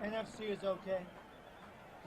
NFC is okay.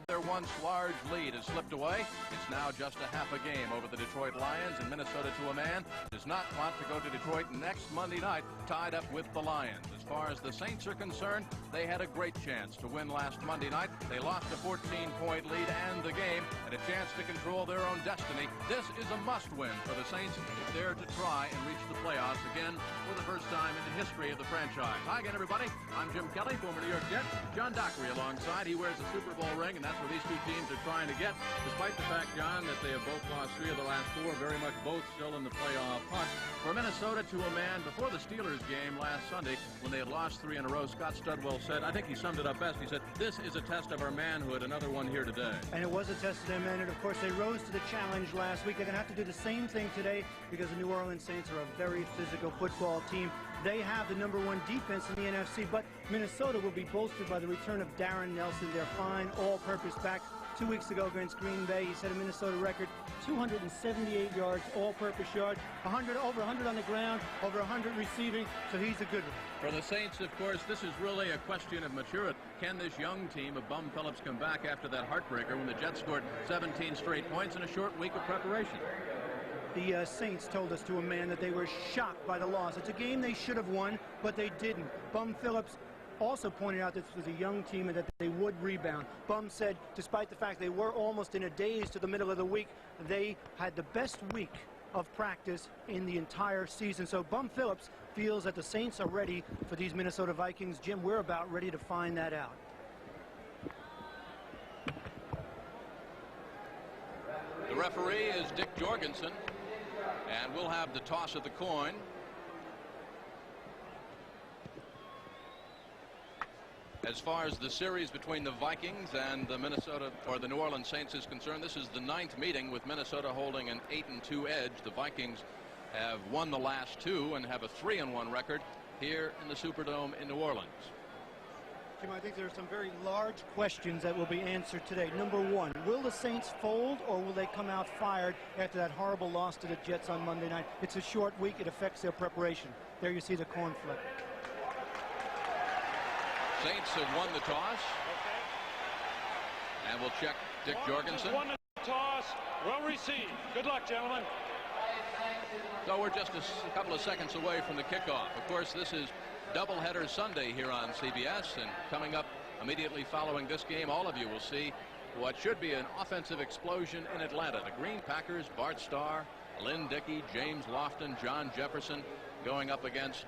Their once large lead has slipped away. It's now just a half a game over the Detroit Lions, and Minnesota to a man does not want to go to Detroit next Monday night tied up with the Lions. As far as the Saints are concerned, they had a great chance to win last Monday night. They lost a 14-point lead and the game, and a chance to control their own destiny. This is a must-win for the Saints if they're to try and reach the playoffs again for the first time in the history of the franchise. Hi again, everybody. I'm Jim Kelly, former New York Jet. John Dockery alongside. He wears the Super Bowl ring, and that's where these two teams are trying to get, despite the fact, John, that they have both lost 3 of the last 4, very much both still in the playoff hunt. For Minnesota to a man, before the Steelers game last Sunday, when they had lost 3 in a row, Scott Studwell said, I think he summed it up best, he said, this is a test of our manhood, another one here today. And it was a test of their manhood. Of course, they rose to the challenge last week. They're going to have to do the same thing today because the New Orleans Saints are a very physical football team. They have the #1 defense in the NFC, but Minnesota will be bolstered by the return of Darren Nelson, their fine all-purpose back. 2 weeks ago against Green Bay, he set a Minnesota record, 278 yards, all-purpose yards, over 100 on the ground, over 100 receiving, so he's a good one. For the Saints, of course, this is really a question of maturity. Can this young team of Bum Phillips come back after that heartbreaker when the Jets scored 17 straight points in a short week of preparation? The Saints told us to a man that they were shocked by the loss. It's a game they should have won, but they didn't. Bum Phillips also pointed out this was a young team and that they would rebound. Bum said, despite the fact they were almost in a daze to the middle of the week, they had the best week of practice in the entire season. So Bum Phillips feels that the Saints are ready for these Minnesota Vikings. Jim, we're about ready to find that out. The referee is Dick Jorgensen, and we'll have the toss of the coin. As far as the series between the Vikings and the New Orleans Saints is concerned, this is the 9th meeting with Minnesota holding an 8-2 edge. The Vikings have won the last 2 and have a 3-1 record here in the Superdome in New Orleans. Jim, I think there are some very large questions that will be answered today. Number 1, will the Saints fold or will they come out fired after that horrible loss to the Jets on Monday night? It's a short week. It affects their preparation. There you see the coin flip. Saints have won the toss. And we'll check Dick Jorgensen. Won the toss. Well received. Good luck, gentlemen. So we're just a couple of seconds away from the kickoff. Of course, this is doubleheader Sunday here on CBS, and coming up immediately following this game, all of you will see what should be an offensive explosion in Atlanta. The Green Packers, Bart Starr, Lynn Dickey, James Lofton, John Jefferson going up against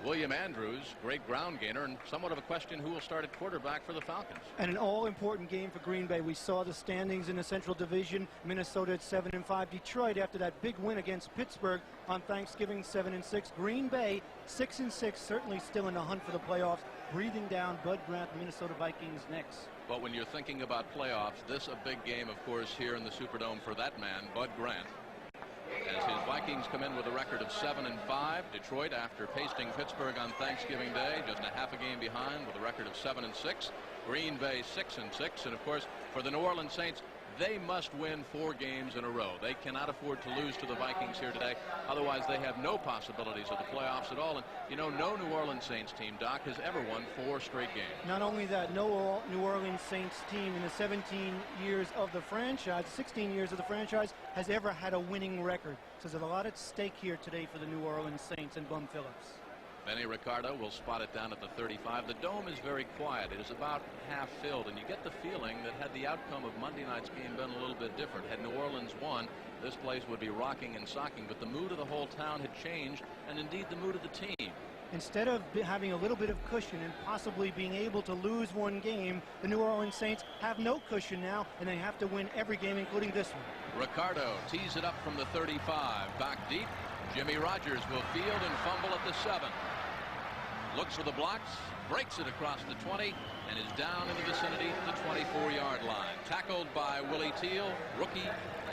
William Andrews, great ground gainer, and somewhat of a question who will start at quarterback for the Falcons. And an all-important game for Green Bay. We saw the standings in the Central Division. Minnesota at 7-5. Detroit, after that big win against Pittsburgh on Thanksgiving, 7-6. Green Bay 6-6, certainly still in the hunt for the playoffs. Breathing down Bud Grant, Minnesota Vikings next. But when you're thinking about playoffs, this a big game, of course, here in the Superdome for that man, Bud Grant. As his Vikings come in with a record of 7-5. Detroit, after pasting Pittsburgh on Thanksgiving Day, just a half a game behind with a record of 7-6. Green Bay 6-6. And of course, for the New Orleans Saints, they must win 4 games in a row. They cannot afford to lose to the Vikings here today. Otherwise, they have no possibilities of the playoffs at all. And, you know, no New Orleans Saints team, Doc, has ever won 4 straight games. Not only that, no New Orleans Saints team in the 17 years of the franchise, 16 years of the franchise, has ever had a winning record. So there's a lot at stake here today for the New Orleans Saints and Bum Phillips. Benny Ricardo will spot it down at the 35. The dome is very quiet. It is about half filled, and you get the feeling that had the outcome of Monday night's game been a little bit different, had New Orleans won, this place would be rocking and socking. But the mood of the whole town had changed, and indeed the mood of the team. Instead of having a little bit of cushion and possibly being able to lose 1 game, the New Orleans Saints have no cushion now, and they have to win every game, including this one. Ricardo tees it up from the 35. Back deep. Jimmy Rogers will field and fumble at the 7. Looks for the blocks, breaks it across the 20, and is down in the vicinity of the 24-yard line. Tackled by Willie Teal, rookie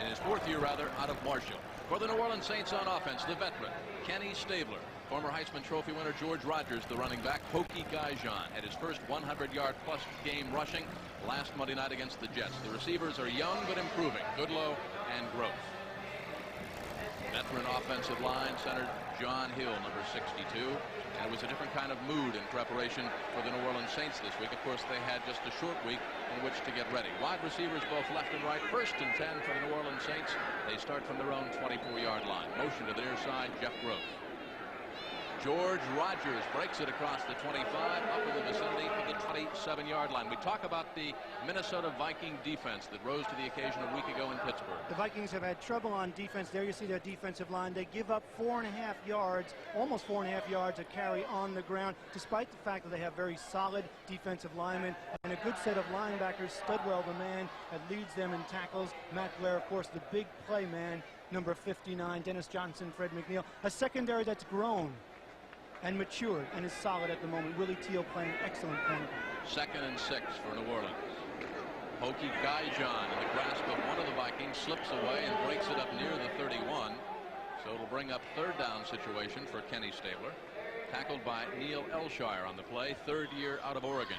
in his 4th year, out of Marshall. For the New Orleans Saints on offense, the veteran, Kenny Stabler. Former Heisman Trophy winner George Rogers, the running back. Pokey Gaijan had his first 100-yard-plus game rushing last Monday night against the Jets. The receivers are young but improving, Goodlow and Gross. Veteran offensive line center John Hill, number 62. And it was a different kind of mood in preparation for the New Orleans Saints this week. Of course, they had just a short week in which to get ready. Wide receivers both left and right. 1st and 10 for the New Orleans Saints. They start from their own 24-yard line. Motion to the near side, Jeff Gross. George Rogers breaks it across the 25 up in the vicinity of the 27-yard line. We talk about the Minnesota Viking defense that rose to the occasion a week ago in Pittsburgh. The Vikings have had trouble on defense. There you see their defensive line. They give up 4.5 yards, almost 4.5 yards of carry on the ground, despite the fact that they have very solid defensive linemen and a good set of linebackers. Studwell, the man that leads them in tackles. Matt Blair, of course, the big play man, number 59. Dennis Johnson, Fred McNeil. A secondary that's grown and matured and is solid at the moment. Willie Teal playing excellent cornerback. 2nd and 6 for New Orleans. Pokey Gaijon in the grasp of one of the Vikings slips away and breaks it up near the 31. So it'll bring up 3rd down situation for Kenny Stabler. Tackled by Neil Elshire on the play, 3rd year out of Oregon.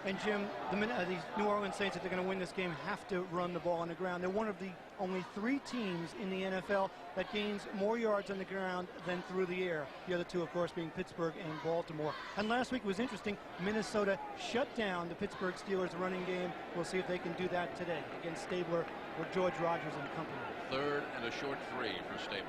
And Jim, these New Orleans Saints, if they're going to win this game, have to run the ball on the ground. They're one of the only 3 teams in the NFL that gains more yards on the ground than through the air. The other 2, of course, being Pittsburgh and Baltimore. And last week was interesting. Minnesota shut down the Pittsburgh Steelers running game. We'll see if they can do that today against Stabler or George Rogers and company. 3rd and a short 3 for Stabler.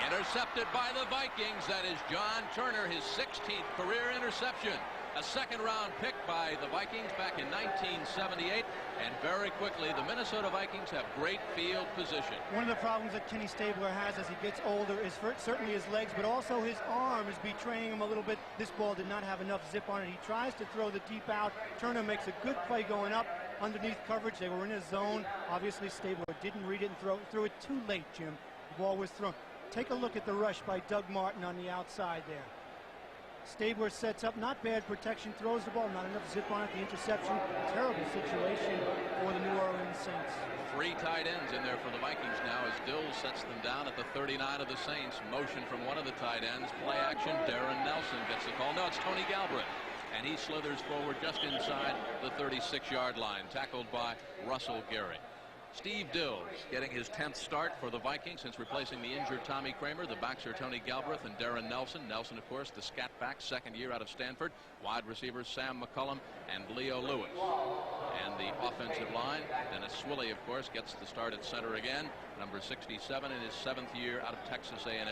Intercepted by the Vikings. That is John Turner, his 16th career interception. A 2nd-round pick by the Vikings back in 1978. And very quickly, the Minnesota Vikings have great field position. One of the problems that Kenny Stabler has as he gets older is certainly his legs, but also his arm is betraying him a little bit. This ball did not have enough zip on it. He tries to throw the deep out. Turner makes a good play going up underneath coverage. They were in his zone. Obviously, Stabler didn't read it and threw it too late, Jim. The ball was thrown. Take a look at the rush by Doug Martin on the outside there. Stabler sets up, not bad protection, throws the ball, not enough zip on it, the interception. Terrible situation for the New Orleans Saints. 3 tight ends in there for the Vikings now as Dills sets them down at the 39 of the Saints. Motion from one of the tight ends. Play action. Darren Nelson gets the call. No, it's Tony Galbraith. And he slithers forward just inside the 36-yard line, tackled by Russell Gary. Steve Dills getting his 10th start for the Vikings since replacing the injured Tommy Kramer. The backs are Tony Galbraith and Darren Nelson. Nelson, of course, the scat back, 2nd year out of Stanford. Wide receivers Sam McCullum and Leo Lewis. And the offensive line, Dennis Swilley, of course, gets the start at center again. Number 67 in his 7th year out of Texas A&M.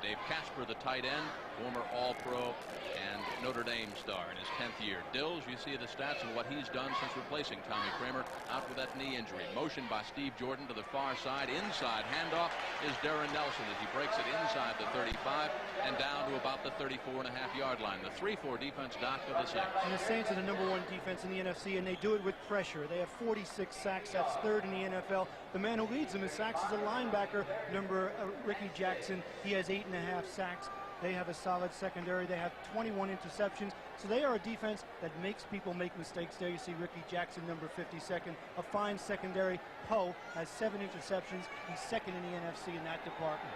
Dave Casper, the tight end, former All-Pro and Notre Dame star in his 10th year. Dills, you see the stats and what he's done since replacing Tommy Kramer out with that knee injury. Motion by Steve Jordan to the far side. Inside handoff is Darren Nelson as he breaks it inside the 35 and down to about the 34.5-yard line. The 3-4 defense, Doc, of the Saints. And the Saints are the #1 defense in the NFC, and they do it with pressure. They have 46 sacks. That's 3rd in the NFL. The man who leads them in sacks is a linebacker, number Ricky Jackson. He has 8.5 sacks. They have a solid secondary. They have 21 interceptions. So they are a defense that makes people make mistakes. There you see Ricky Jackson, number 52nd. A fine secondary. Poe has 7 interceptions. He's 2nd in the NFC in that department.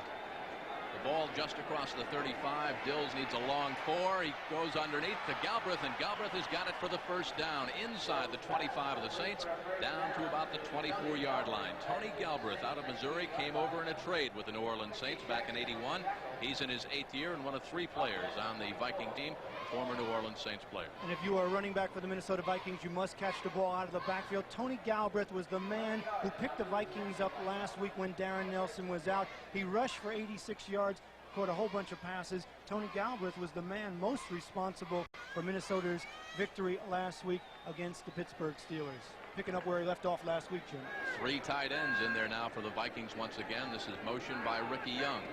The ball just across the 35. Dills needs a long 4. He goes underneath to Galbraith, and Galbraith has got it for the 1st down inside the 25 of the Saints, down to about the 24-yard line. Tony Galbraith out of Missouri came over in a trade with the New Orleans Saints back in '81. He's in his 8th year and one of 3 players on the Viking team, former New Orleans Saints player. And if you are a running back for the Minnesota Vikings, you must catch the ball out of the backfield. Tony Galbraith was the man who picked the Vikings up last week when Darren Nelson was out. He rushed for 86 yards, caught a whole bunch of passes. Tony Galbraith was the man most responsible for Minnesota's victory last week against the Pittsburgh Steelers. Picking up where he left off last week, Jim. 3 tight ends in there now for the Vikings once again. This is motion by Ricky Young.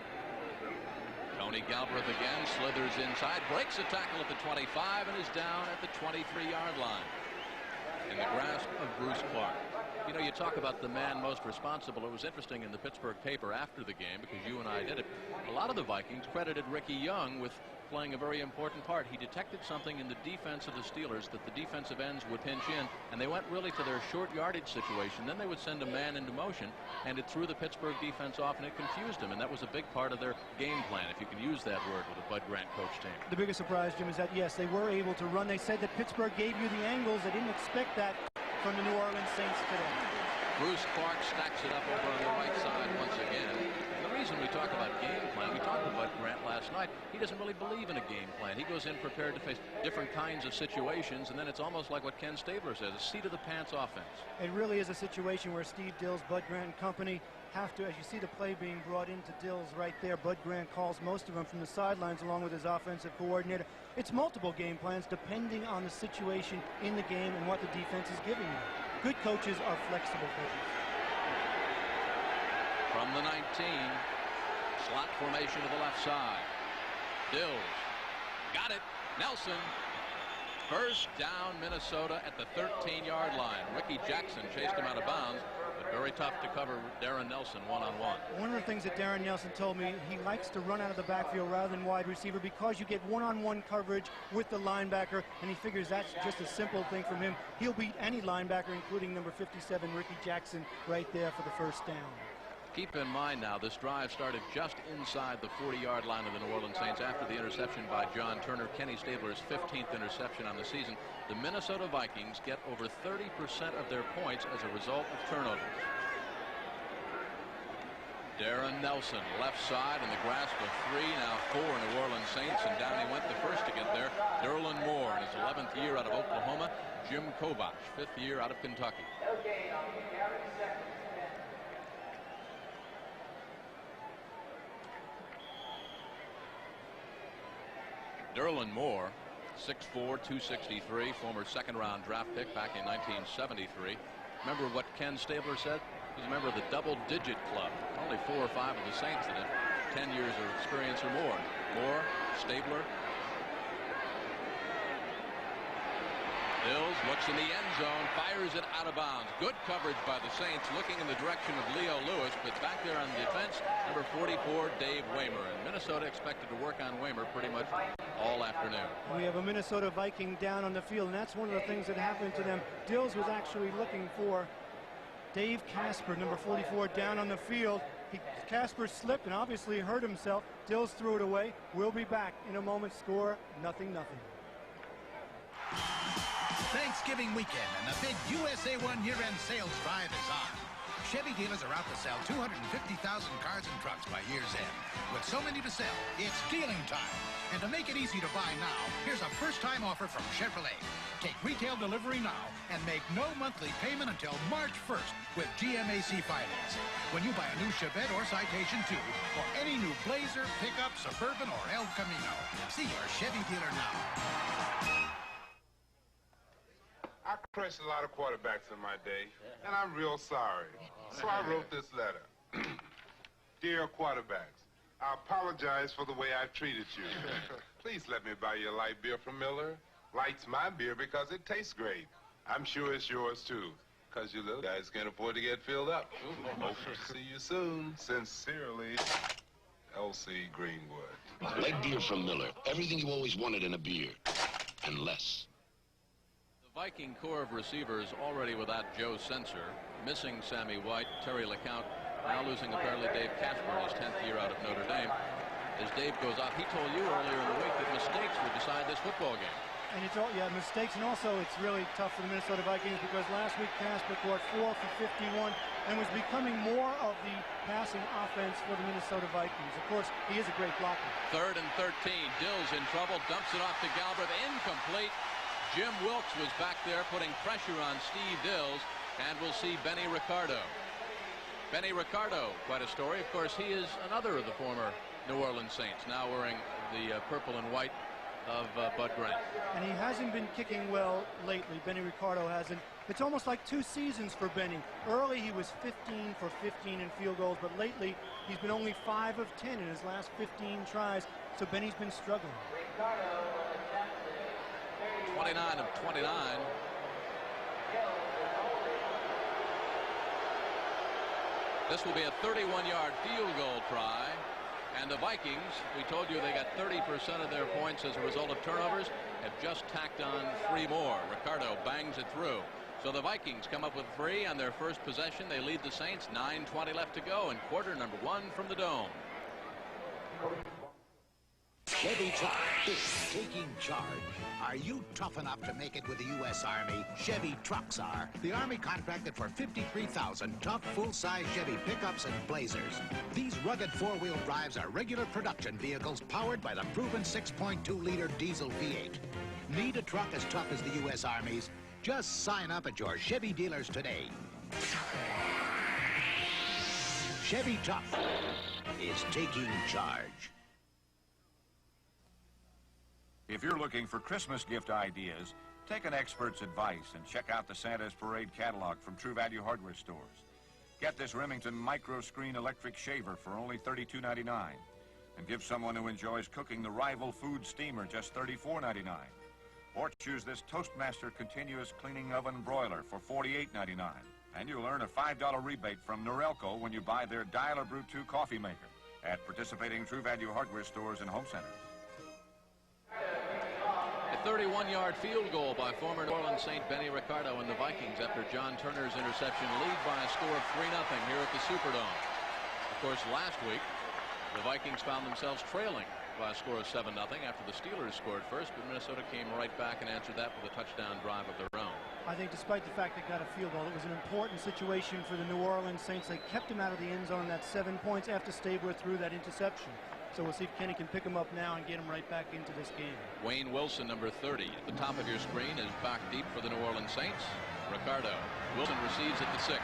Tony Galbraith again slithers inside, breaks a tackle at the 25 and is down at the 23-yard line. In the grasp of Bruce Clark. You know, you talk about the man most responsible. It was interesting in the Pittsburgh paper after the game, because you and I did it. A lot of the Vikings credited Ricky Young with playing a very important part. He detected something in the defense of the Steelers that the defensive ends would pinch in, and they went really to their short yardage situation. Then they would send a man into motion, and it threw the Pittsburgh defense off, and it confused them, and that was a big part of their game plan, if you can use that word with a Bud Grant coach team. The biggest surprise, Jim, is that, yes, they were able to run. They said that Pittsburgh gave you the angles. They didn't expect that from the New Orleans Saints today. Bruce Clark stacks it up over on the right side once again. reason we talk about game plan, we talked about Grant last night, he doesn't really believe in a game plan. He goes in prepared to face different kinds of situations, and then it's almost like what Ken Stabler says, a seat-of-the-pants offense. It really is a situation where Steve Dills, Bud Grant, and company have to, as you see the play being brought into Dills right there, Bud Grant calls most of them from the sidelines along with his offensive coordinator. It's multiple game plans depending on the situation in the game and what the defense is giving you. Good coaches are flexible coaches. From the 19, slot formation to the left side. Dills got it. Nelson. First down, Minnesota at the 13-yard line. Ricky Jackson chased him out of bounds, but very tough to cover Darren Nelson one-on-one. One of the things that Darren Nelson told me, he likes to run out of the backfield rather than wide receiver because you get one-on-one coverage with the linebacker, and he figures that's just a simple thing from him. He'll beat any linebacker, including number 57, Ricky Jackson, right there for the first down. Keep in mind now, this drive started just inside the 40-yard line of the New Orleans Saints after the interception by John Turner, Kenny Stabler's 15th interception on the season. The Minnesota Vikings get over 30% of their points as a result of turnovers. Darren Nelson, left side in the grasp of 3, now 4 New Orleans Saints, and down he went the first to get there. Derlin Moore in his 11th year out of Oklahoma. Jim Kovach, 5th year out of Kentucky. Derlin Moore, 6'4", 263, former second-round draft pick back in 1973. Remember what Ken Stabler said? He's a member of the double-digit club. Only 4 or 5 of the Saints that have 10 years of experience or more. Moore, Stabler. Dills looks in the end zone, fires it out of bounds. Good coverage by the Saints, looking in the direction of Leo Lewis, but back there on defense, number 44, Dave Waymer. And Minnesota expected to work on Waymer pretty much all afternoon. We have a Minnesota Viking down on the field, and that's one of the things that happened to them. Dills was actually looking for Dave Casper, number 44, down on the field. Casper slipped and obviously hurt himself. Dills threw it away. We'll be back in a moment. Score 0-0. Thanksgiving weekend and the big USA 1 year-end sales drive is on. Chevy dealers are out to sell 250,000 cars and trucks by year's end. With so many to sell, it's dealing time. And to make it easy to buy now, here's a first-time offer from Chevrolet. Take retail delivery now and make no monthly payment until March 1st with GMAC financing. When you buy a new Chevette or Citation 2 or any new Blazer, pickup, Suburban, or El Camino. See your Chevy dealer now. I crushed a lot of quarterbacks in my day, and I'm real sorry. So I wrote this letter. Dear quarterbacks, I apologize for the way I treated you. Please let me buy you a light beer from Miller. Light's my beer because it tastes great. I'm sure it's yours, too, because you little guys can't afford to get filled up. Hope to see you soon. Sincerely, L.C. Greenwood. Light beer from Miller. Everything you always wanted in a beer, and less. Viking core of receivers already without Joe Sensor, missing Sammy White, Terry LeCount, now losing apparently Dave Casper in his 10th year out of Notre Dame. As Dave goes off, he told you earlier in the week that mistakes would decide this football game. And it's all, yeah, mistakes, and also it's really tough for the Minnesota Vikings because last week Casper caught 4 for 51 and was becoming more of the passing offense for the Minnesota Vikings. Of course, he is a great blocker. 3rd and 13, Dills in trouble, dumps it off to Galbraith, incomplete. Jim Wilkes was back there putting pressure on Steve Dills, and we'll see Benny Ricardo. Benny Ricardo, quite a story. Of course, he is another of the former New Orleans Saints, now wearing the purple and white of Bud Grant. And he hasn't been kicking well lately. Benny Ricardo hasn't. It's almost like 2 seasons for Benny. Early he was 15 for 15 in field goals, but lately he's been only 5 of 10 in his last 15 tries, so Benny's been struggling. 29 of 29. This will be a 31-yard field goal try. And the Vikings, we told you they got 30% of their points as a result of turnovers, have just tacked on 3 more. Ricardo bangs it through. So the Vikings come up with 3 on their first possession. They lead the Saints. 9:20 left to go in quarter number 1 from the Dome. Chevy Truck is taking charge. Are you tough enough to make it with the U.S. Army? Chevy Trucks are. The Army contracted for 53,000 tough, full-size Chevy pickups and Blazers. These rugged four-wheel drives are regular production vehicles powered by the proven 6.2-liter diesel V8. Need a truck as tough as the U.S. Army's? Just sign up at your Chevy dealers today. Chevy Truck is taking charge. If you're looking for Christmas gift ideas, take an expert's advice and check out the Santa's Parade catalog from True Value Hardware stores. Get this Remington micro screen electric shaver for only $32.99, and give someone who enjoys cooking the Rival food steamer just $34.99. Or choose this Toastmaster continuous cleaning oven broiler for $48.99, and you'll earn a $5 rebate from Norelco when you buy their Dial-A Brew 2 coffee maker at participating True Value Hardware stores and home centers. A 31-yard field goal by former New Orleans Saint Benny Ricardo and the Vikings after John Turner's interception, lead by a score of 3-0 here at the Superdome. Of course, last week, the Vikings found themselves trailing by a score of 7-0 after the Steelers scored first, but Minnesota came right back and answered that with a touchdown drive of their own. I think despite the fact they got a field goal, it was an important situation for the New Orleans Saints. They kept him out of the end zone, that 7 points after Stabler threw that interception. So we'll see if Kenny can pick him up now and get him right back into this game. Wayne Wilson, number 30. At the top of your screen is back deep for the New Orleans Saints. Ricardo. Wilson receives at the 6.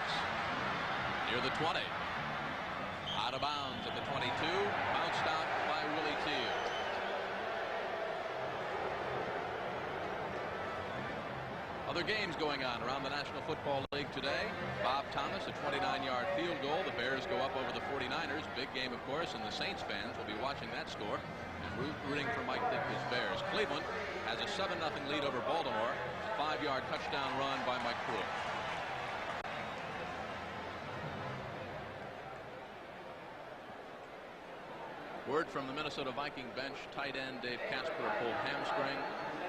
Near the 20. Out of bounds at the 22. Bounced out by Willie Teal. Other games going on around the National Football League today. Bob Thomas, a 29-yard field goal. The Bears go up over the 49ers. Big game, of course, and the Saints fans will be watching that score and rooting for Mike Ditka's Bears. Cleveland has a 7-0 lead over Baltimore. A 5-yard touchdown run by Mike Pruitt. Word from the Minnesota Viking bench, tight end Dave Casper pulled hamstring.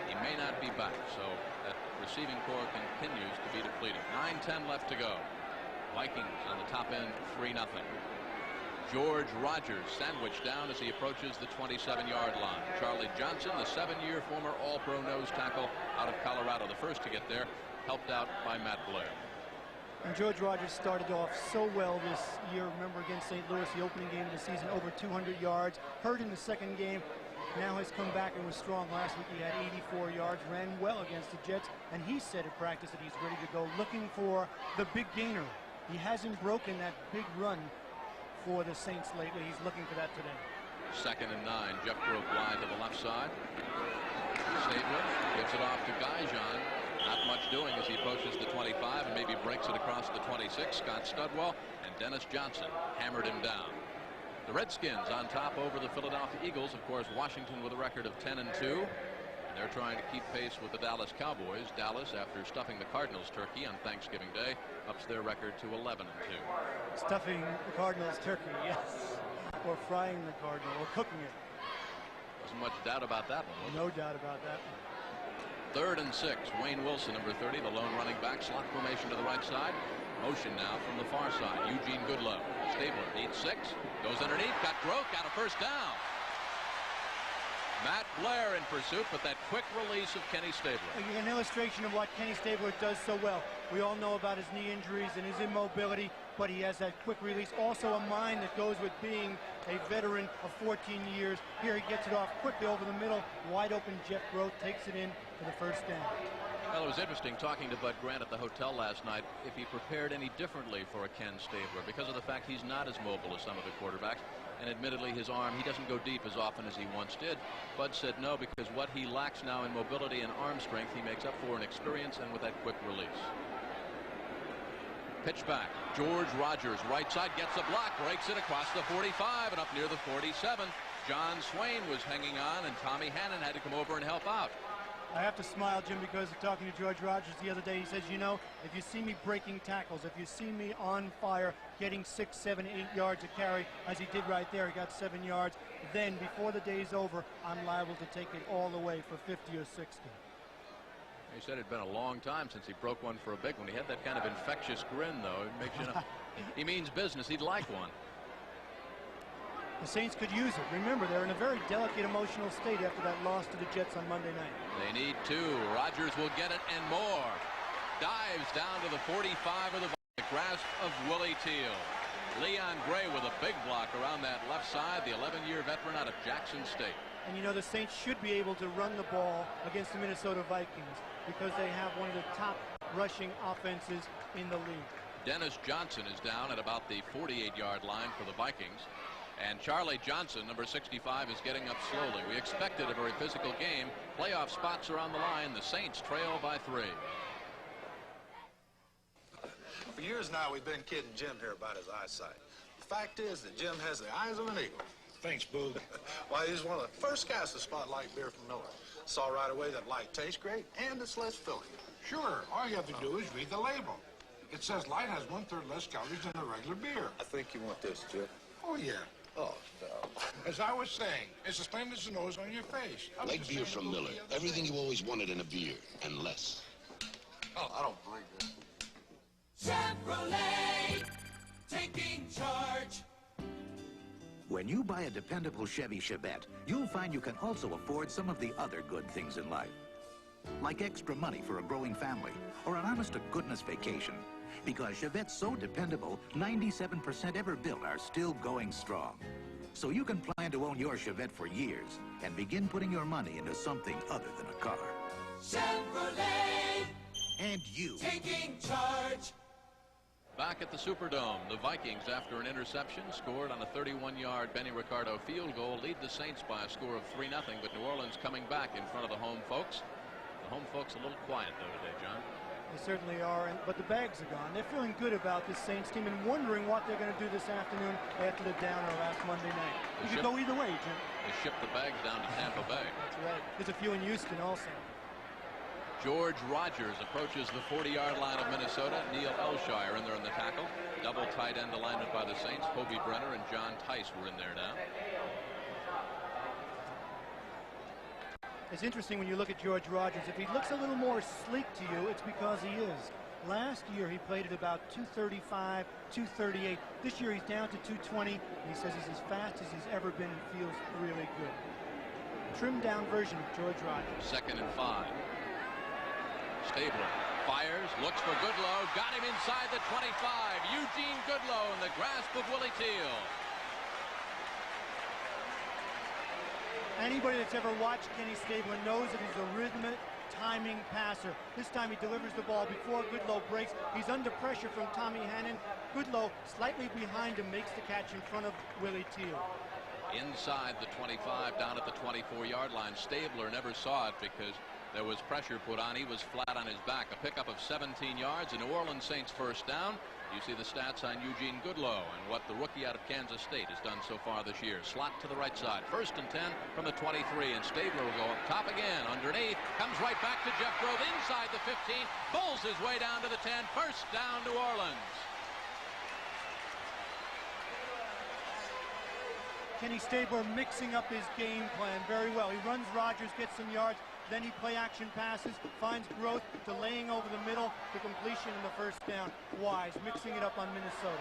He may not be back, so that receiving corps continues to be depleted. 9:10 left to go. Vikings on the top end, 3-0. George Rogers sandwiched down as he approaches the 27-yard line. Charlie Johnson, the 7-year former All-Pro nose tackle out of Colorado, the first to get there, helped out by Matt Blair. And George Rogers started off so well this year. Remember against St. Louis, the opening game of the season, over 200 yards. Hurt in the second game. Now has come back and was strong. Last week he had 84 yards, ran well against the Jets, and he said at practice that he's ready to go, looking for the big gainer. He hasn't broken that big run for the Saints lately. He's looking for that today. 2nd and 9. Jeff broke wide to the left side. Stabler gives it off to Guyjon. Not much doing as he approaches the 25 and maybe breaks it across the 26. Scott Studwell and Dennis Johnson hammered him down. The Redskins on top over the Philadelphia Eagles. Of course, Washington with a record of 10-2. And they're trying to keep pace with the Dallas Cowboys. Dallas, after stuffing the Cardinals turkey on Thanksgiving Day, ups their record to 11-2. Stuffing the Cardinals turkey, yes. Or frying the Cardinal, or cooking it. Wasn't much doubt about that one. No doubt about that one. 3rd and 6. Wayne Wilson, number 30, the lone running back. Slot formation to the right side. Motion now from the far side. Eugene Goodlow. Stabler needs 6. Goes underneath. Got broke. Got a first down. Matt Blair in pursuit, but that quick release of Kenny Stabler. An illustration of what Kenny Stabler does so well. We all know about his knee injuries and his immobility, but he has that quick release. Also a mind that goes with being a veteran of 14 years. Here he gets it off quickly over the middle. Wide open Jeff Groth takes it in for the first down. Well, it was interesting talking to Bud Grant at the hotel last night if he prepared any differently for a Ken Stabler because of the fact he's not as mobile as some of the quarterbacks. And admittedly, his arm, he doesn't go deep as often as he once did. Bud said no, because what he lacks now in mobility and arm strength, he makes up for in experience and with that quick release. Pitch back. George Rogers, right side, gets a block, breaks it across the 45 and up near the 47. John Swain was hanging on, and Tommy Hannon had to come over and help out. I have to smile, Jim, because talking to George Rogers the other day, he says, you know, if you see me breaking tackles, if you see me on fire, getting 6, 7, 8 yards a carry, as he did right there, he got 7 yards, then before the day's over, I'm liable to take it all the way for 50 or 60. He said it'd been a long time since he broke one for a big one. He had that kind of infectious grin, though. It makes you know, he means business. He'd like one. The Saints could use it. Remember, they're in a very delicate emotional state after that loss to the Jets on Monday night. They need two. Rodgers will get it and more. Dives down to the 45 of the grasp of Willie Teal. Leon Gray with a big block around that left side, the 11-year veteran out of Jackson State. And you know, the Saints should be able to run the ball against the Minnesota Vikings because they have one of the top rushing offenses in the league. Dennis Johnson is down at about the 48-yard line for the Vikings. And Charlie Johnson, number 65, is getting up slowly. We expected a very physical game. Playoff spots are on the line. The Saints trail by 3. For years now, we've been kidding Jim here about his eyesight. The fact is that Jim has the eyes of an eagle. Thanks, Boo. Why, he's one of the first guys to spot light beer from Miller. Saw right away that light tastes great and it's less filling. Sure, all you have to do is read the label. It says light has 1/3 less calories than a regular beer. I think you want this, Jim. Oh, yeah. Oh, no. As I was saying, it's as plain as the nose on your face. Like beer from Miller. Everything you always wanted in a beer, and less. Oh, I don't believe that. Chevrolet, taking charge. When you buy a dependable Chevy Chevette, you'll find you can also afford some of the other good things in life. Like extra money for a growing family, or an honest-to-goodness vacation. Because Chevette's so dependable, 97% ever built are still going strong. So you can plan to own your Chevette for years and begin putting your money into something other than a car. Chevrolet, And you. taking charge. Back at the Superdome, the Vikings, after an interception, scored on a 31-yard Benny Ricardo field goal, lead the Saints by a score of 3-0, but New Orleans coming back in front of the home folks. The home folks a little quiet, though, today, John. They certainly are, but the bags are gone. They're feeling good about this Saints team and wondering what they're going to do this afternoon after the downer last Monday night. You could go either way, Jim. They shipped the bags down to Tampa Bay. That's right. There's a few in Houston also. George Rodgers approaches the 40-yard line of Minnesota. Neil Elshire in there in the tackle. Double tight end alignment by the Saints. Hobie Brenner and John Tice were in there now. It's interesting when you look at George Rodgers. If he looks a little more sleek to you, it's because he is. Last year, he played at about 235, 238. This year, he's down to 220. And he says he's as fast as he's ever been and feels really good. Trimmed down version of George Rodgers. 2nd and 5. Stabler fires, looks for Goodlow, got him inside the 25. Eugene Goodlow in the grasp of Willie Teal. Anybody that's ever watched Kenny Stabler knows that he's a rhythmic, timing passer. This time he delivers the ball before Goodlow breaks. He's under pressure from Tommy Hannon. Goodlow, slightly behind him, makes the catch in front of Willie Teal. Inside the 25, down at the 24-yard line. Stabler never saw it because there was pressure put on. He was flat on his back. A pickup of 17 yards. A New Orleans Saints first down. You see the stats on Eugene Goodlow and what the rookie out of Kansas State has done so far this year. Slot to the right side. 1st and 10 from the 23. And Stabler will go up top again. Underneath. Comes right back to Jeff Grove inside the 15. Pulls his way down to the 10. First down, New Orleans. Kenny Stabler mixing up his game plan very well. He runs Rodgers, gets some yards. Then he play action passes, finds growth, delaying over the middle to completion in the 1st down. Wise, mixing it up on Minnesota.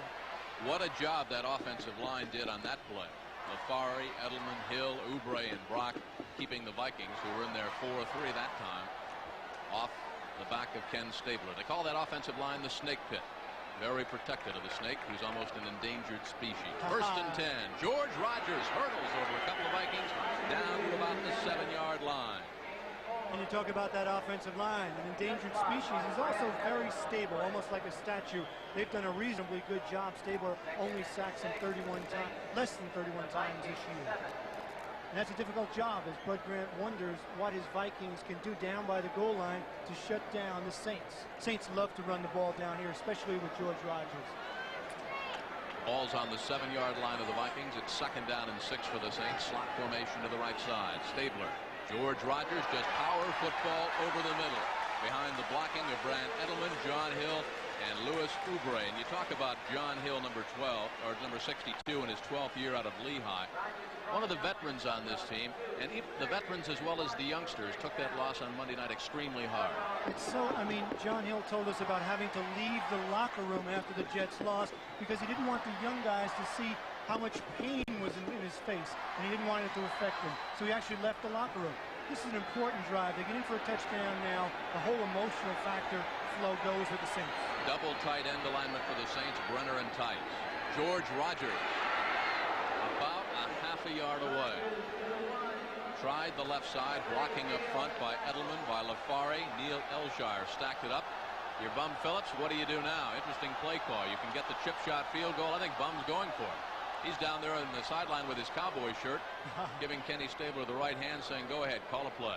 What a job that offensive line did on that play. Lafari, Edelman, Hill, Oubre, and Brock keeping the Vikings, who were in there 4-3 that time, off the back of Ken Stabler. They call that offensive line the snake pit. Very protected of the snake, who's almost an endangered species. 1st and 10. George Rodgers hurdles over a couple of Vikings down to about the 7-yard line. And you talk about that offensive line, an endangered species is also very stable, almost like a statue. They've done a reasonably good job. Stabler only sacks him 31 times, less than 31 times this year. And that's a difficult job as Bud Grant wonders what his Vikings can do down by the goal line to shut down the Saints. Saints love to run the ball down here, especially with George Rodgers. Ball's on the 7-yard line of the Vikings. It's 2nd down and 6 for the Saints. Slot formation to the right side. Stabler. George Rodgers just power football over the middle. Behind the blocking of Brant Edelman, John Hill, and Louis Oubre. And you talk about John Hill, number 12, or number 62 in his 12th year out of Lehigh. One of the veterans on this team, and the veterans as well as the youngsters took that loss on Monday night extremely hard. It's so, I mean, John Hill told us about having to leave the locker room after the Jets lost because he didn't want the young guys to see how much pain was in his face, and he didn't want it to affect him. So he actually left the locker room. This is an important drive. They get in for a touchdown now. The whole emotional factor flow goes with the Saints. Double tight end alignment for the Saints, Brenner and Tice. George Rogers, about a half a yard away. Tried the left side, blocking up front by Edelman, by LaFari. Neil Elshire stacked it up. Your Bum Phillips, what do you do now? Interesting play call. You can get the chip shot field goal. I think Bum's going for it. He's down there on the sideline with his Cowboy shirt, giving Kenny Stabler the right hand, saying, go ahead, call a play.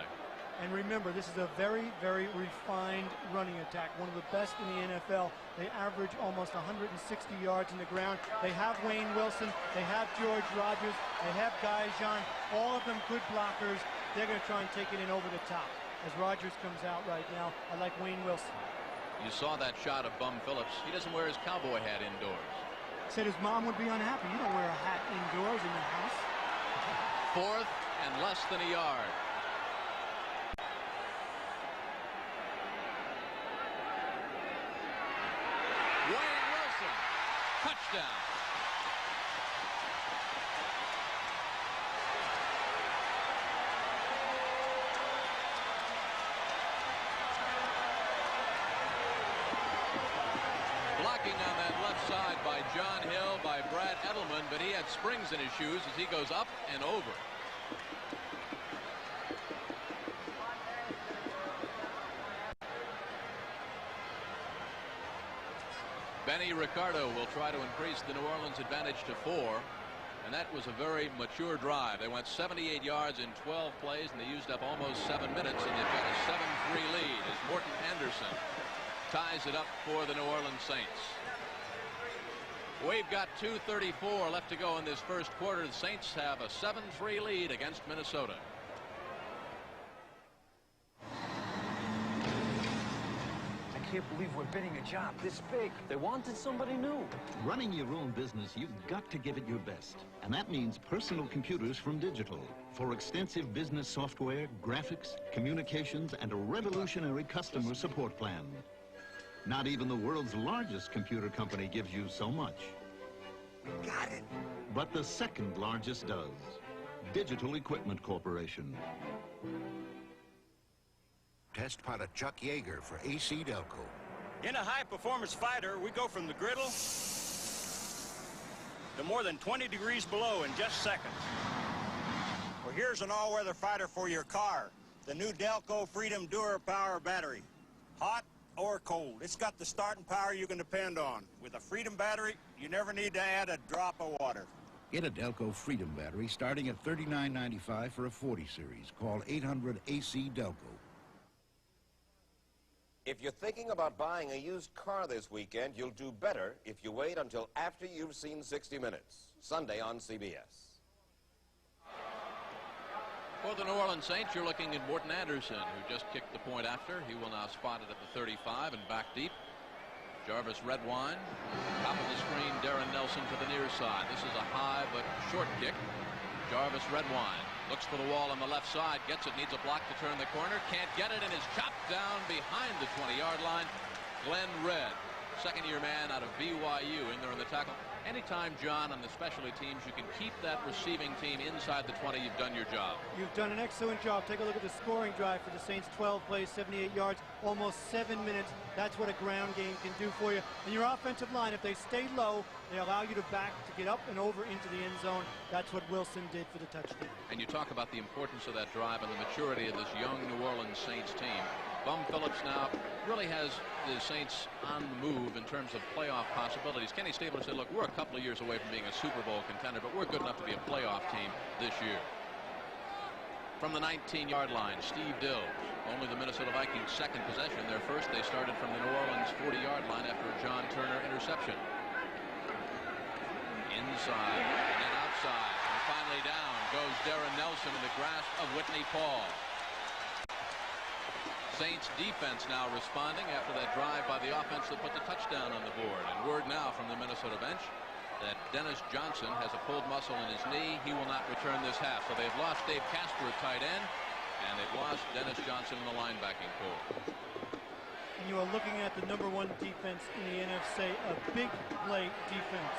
And remember, this is a very, very refined running attack, one of the best in the NFL. They average almost 160 yards in the ground. They have Wayne Wilson. They have George Rogers. They have Guy Jean. All of them good blockers. They're going to try and take it in over the top. As Rogers comes out right now, I like Wayne Wilson. You saw that shot of Bum Phillips. He doesn't wear his cowboy hat indoors. Said his mom would be unhappy. You don't wear a hat indoors in your house. 4th and less than a yard. Wayne Wilson, touchdown. Blocking on that left side by John Hill, by Brad Edelman, but he had springs in his shoes as he goes up and over. Benny Ricardo will try to increase the New Orleans advantage to 4, and that was a very mature drive. They went 78 yards in 12 plays, and they used up almost 7 minutes, and they've got a 7-3 lead as Morton Anderson ties it up for the New Orleans Saints. We've got 2:34 left to go in this first quarter. The Saints have a 7-3 lead against Minnesota. I can't believe we're bidding a job this big. They wanted somebody new. Running your own business, you've got to give it your best. And that means personal computers from Digital. For extensive business software, graphics, communications, and a revolutionary customer support plan. Not even the world's largest computer company gives you so much. We got it. But the second largest does. Digital Equipment Corporation. Test pilot Chuck Yeager for AC Delco. In a high-performance fighter, we go from the griddle to more than 20 degrees below in just seconds. Well, here's an all-weather fighter for your car. The new Delco Freedom Dura Power battery. Hot or cold, it's got the starting power you can depend on. With a Freedom battery, you never need to add a drop of water. Get a Delco Freedom battery starting at $39.95 for a 40 series. Call 800 AC Delco. If you're thinking about buying a used car this weekend, you'll do better if you wait until after you've seen 60 Minutes, Sunday on CBS. For the New Orleans Saints, you're looking at Morton Anderson, who just kicked the point after. He will now spot it at the 35 and back deep. Jarvis Redwine, top of the screen, Darren Nelson to the near side. This is a high but short kick. Jarvis Redwine looks for the wall on the left side, gets it, needs a block to turn the corner, can't get it, and is chopped down behind the 20-yard line. Glenn Redd, second-year man out of BYU, in there in the tackle. Anytime, John, on the specialty teams, you can keep that receiving team inside the 20, you've done your job. You've done an excellent job. Take a look at the scoring drive for the Saints. 12 plays, 78 yards, almost 7 minutes. That's what a ground game can do for you. And your offensive line, if they stay low, they allow you to back to get up and over into the end zone. That's what Wilson did for the touchdown. And you talk about the importance of that drive and the maturity of this young New Orleans Saints team. Bum Phillips now really has the Saints on the move in terms of playoff possibilities. Kenny Stabler said, look, we're a couple of years away from being a Super Bowl contender, but we're good enough to be a playoff team this year. From the 19-yard line, Steve Dills, only the Minnesota Vikings' second possession. Their first, they started from the New Orleans 40-yard line after a John Turner interception. Inside and then outside, and finally down goes Darren Nelson in the grasp of Whitney Paul. Saints defense now responding after that drive by the offense that put the touchdown on the board. And word now from the Minnesota bench that Dennis Johnson has a pulled muscle in his knee. He will not return this half. So they've lost Dave Casper at tight end, and they've lost Dennis Johnson in the linebacking corps. And you are looking at the #1 defense in the NFC, a big play defense.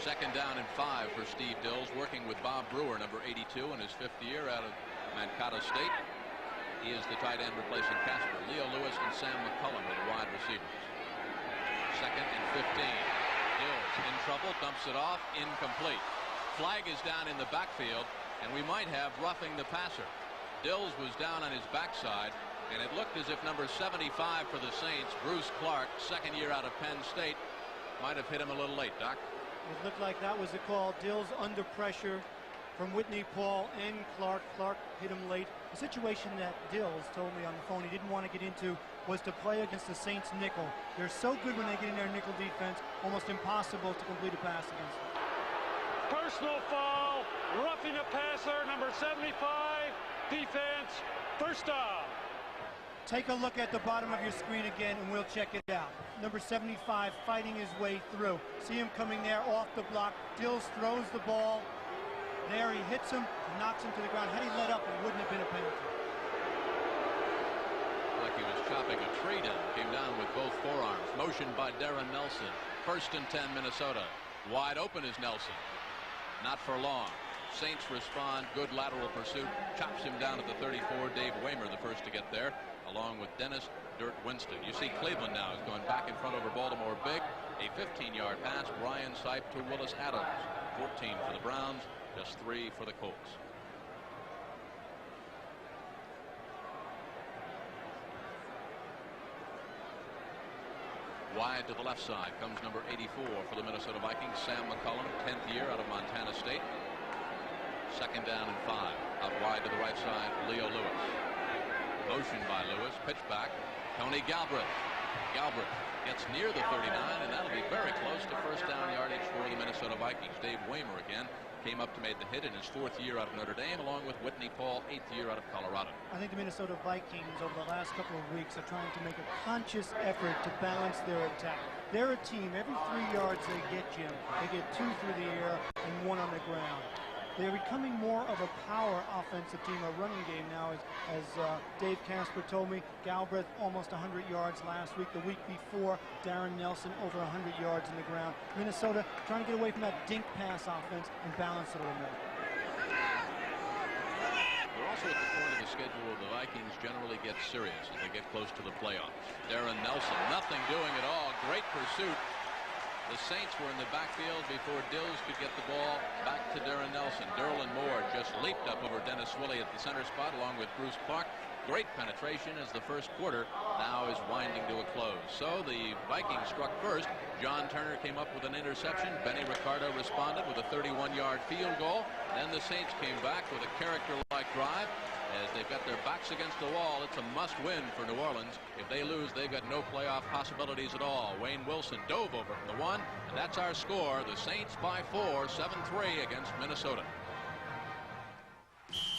Second down and 5 for Steve Dills, working with Bob Brewer, number 82, in his 5th year out of Mankato State. He is the tight end replacing Casper. Leo Lewis and Sam McCullum are the wide receivers. Second and 15. Dills in trouble, dumps it off, incomplete. Flag is down in the backfield, and we might have roughing the passer. Dills was down on his backside, and it looked as if number 75 for the Saints, Bruce Clark, second year out of Penn State, might have hit him a little late, Doc. It looked like that was the call. Dills under pressure from Whitney, Paul, and Clark. Clark hit him late. The situation that Dills told me on the phone he didn't want to get into was to play against the Saints nickel. They're so good when they get in their nickel defense, almost impossible to complete a pass against them. Personal foul, roughing a passer, number 75, defense, first down. Take a look at the bottom of your screen again, and we'll check it out. Number 75 fighting his way through. See him coming there off the block. Dills throws the ball. There he hits him, knocks him to the ground. Had he let up, it wouldn't have been a penalty. Like he was chopping a tree down. Came down with both forearms. Motioned by Darren Nelson. First and 10, Minnesota. Wide open is Nelson. Not for long. Saints respond. Good lateral pursuit. Chops him down at the 34. Dave Waymer the first to get there, along with Dennis Dirt Winston. You see Cleveland now is going back in front over Baltimore big. A 15-yard pass. Brian Sipe to Willis Adams. 14 for the Browns. Just 3 for the Colts. Wide to the left side comes number 84 for the Minnesota Vikings, Sam McCullum, 10th year out of Montana State. Second down and 5. Out wide to the right side, Leo Lewis. Motion by Lewis, pitch back, Tony Galbraith. Galbraith gets near the 39, and that'll be very close to first down yardage for the Minnesota Vikings. Dave Waymer again came up to make the hit in his 4th year out of Notre Dame, along with Whitney Paul, 8th year out of Colorado. I think the Minnesota Vikings over the last couple of weeks are trying to make a conscious effort to balance their attack. They're a team, every 3 yards they get, Jim, they get 2 through the air and 1 on the ground. They're becoming more of a power offensive team, a running game now, as Dave Casper told me. Galbraith almost 100 yards last week. The week before, Darren Nelson over 100 yards in the ground. Minnesota trying to get away from that dink pass offense and balance it a little more. They're also at the point of the schedule where the Vikings generally get serious as they get close to the playoffs. Darren Nelson, nothing doing at all. Great pursuit. The Saints were in the backfield before Dills could get the ball back to Darren Nelson. Derlin Moore just leaped up over Dennis Willey at the center spot along with Bruce Clark. Great penetration as the first quarter now is winding to a close. So the Vikings struck first. John Turner came up with an interception. Benny Ricardo responded with a 31-yard field goal. Then the Saints came back with a character-like drive. As they've got their backs against the wall, it's a must-win for New Orleans. If they lose, they've got no playoff possibilities at all. Wayne Wilson dove over from the 1, and that's our score. The Saints by 4, 7-3 against Minnesota.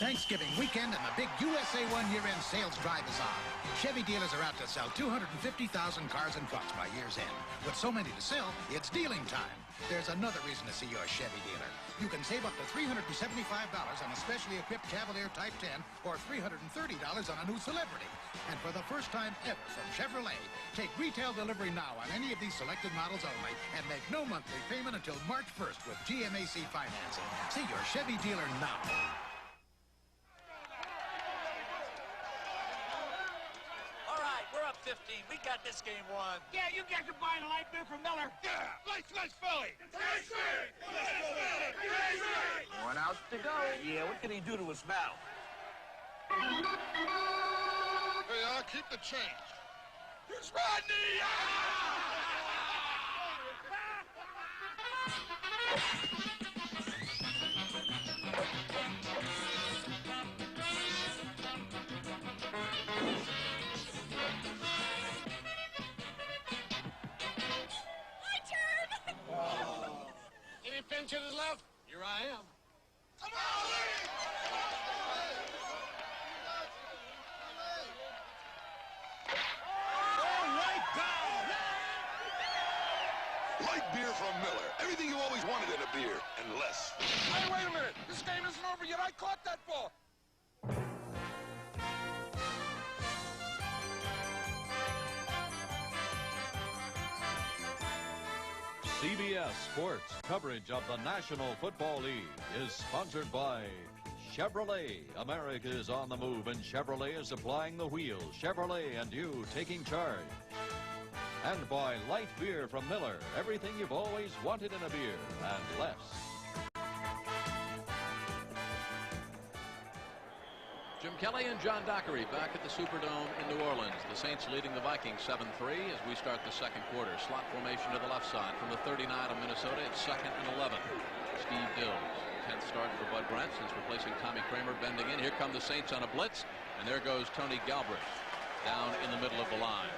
Thanksgiving weekend and the big USA 1 year-end sales drive is on. Chevy dealers are out to sell 250,000 cars and trucks by year's end. With so many to sell, it's dealing time. There's another reason to see your Chevy dealer. You can save up to $375 on a specially equipped Cavalier Type 10 or $330 on a new Celebrity. And for the first time ever from Chevrolet, take retail delivery now on any of these selected models only and make no monthly payment until March 1st with GMAC financing. See your Chevy dealer now. All right, we're up 15. We got this game won. Yeah, you guys are buying a light beer from Miller. Yeah, nice Philly. One out to go. Yeah, what can he do to us now? Hey, I'll keep the change. Here's Rodney! Any pinch hitters left? Here I am. Come on, Lee! Light beer from Miller. Everything you always wanted in a beer, and less. Hey, wait a minute. This game isn't over yet. I caught that ball. CBS Sports coverage of the National Football League is sponsored by Chevrolet. America is on the move, and Chevrolet is supplying the wheels. Chevrolet and you taking charge. And by light beer from Miller. Everything you've always wanted in a beer, and less. Jim Kelly and John Dockery back at the Superdome in New Orleans. The Saints leading the Vikings 7-3 as we start the second quarter. Slot formation to the left side from the 39 of Minnesota. It's 2nd and 11. Steve Dills. 10th start for Bud Brent since replacing Tommy Kramer, bending in. Here come the Saints on a blitz, and there goes Tony Galbraith down in the middle of the line.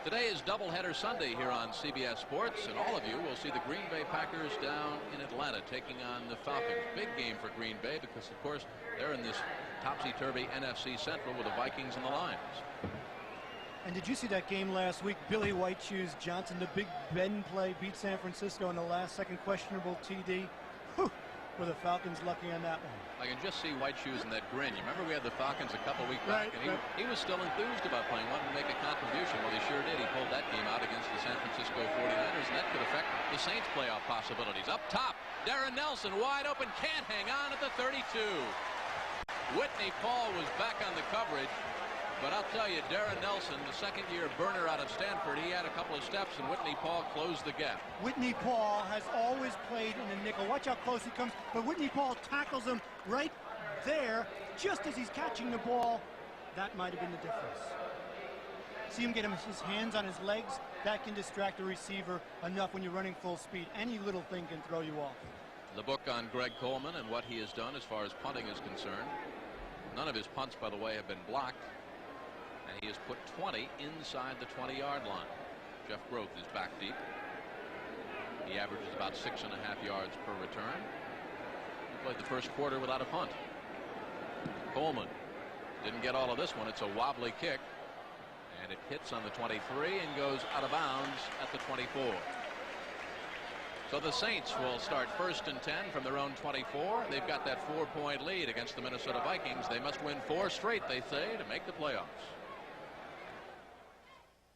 Today is doubleheader Sunday here on CBS Sports, and all of you will see the Green Bay Packers down in Atlanta taking on the Falcons. Big game for Green Bay because, of course, they're in this topsy-turvy NFC Central with the Vikings and the Lions. And did you see that game last week? Billy White Shoes Johnson, the Big Ben play, beat San Francisco in the last second questionable TD. Whew, were the Falcons lucky on that one. I can just see White Shoes and that grin. You remember we had the Falcons a couple weeks back, and he was still enthused about playing, wanted to make a contribution. Well, he sure did. He pulled that game out against the San Francisco 49ers, and that could affect the Saints' playoff possibilities. Up top, Darren Nelson wide open, can't hang on at the 32. Whitney Paul was back on the coverage, but I'll tell you, Darren Nelson, the second-year burner out of Stanford, he had a couple of steps, and Whitney Paul closed the gap. Whitney Paul has always played in the nickel. Watch how close he comes, but Whitney Paul tackles him right there, just as he's catching the ball. That might have been the difference. See him get his hands on his legs? That can distract a receiver enough when you're running full speed. Any little thing can throw you off. The book on Greg Coleman and what he has done as far as punting is concerned. None of his punts, by the way, have been blocked. And he has put 20 inside the 20-yard line. Jeff Groth is back deep. He averages about 6.5 yards per return. He played the first quarter without a punt. Coleman didn't get all of this one. It's a wobbly kick. And it hits on the 23 and goes out of bounds at the 24. So the Saints will start 1st and 10 from their own 24. They've got that 4-point lead against the Minnesota Vikings. They must win 4 straight, they say, to make the playoffs.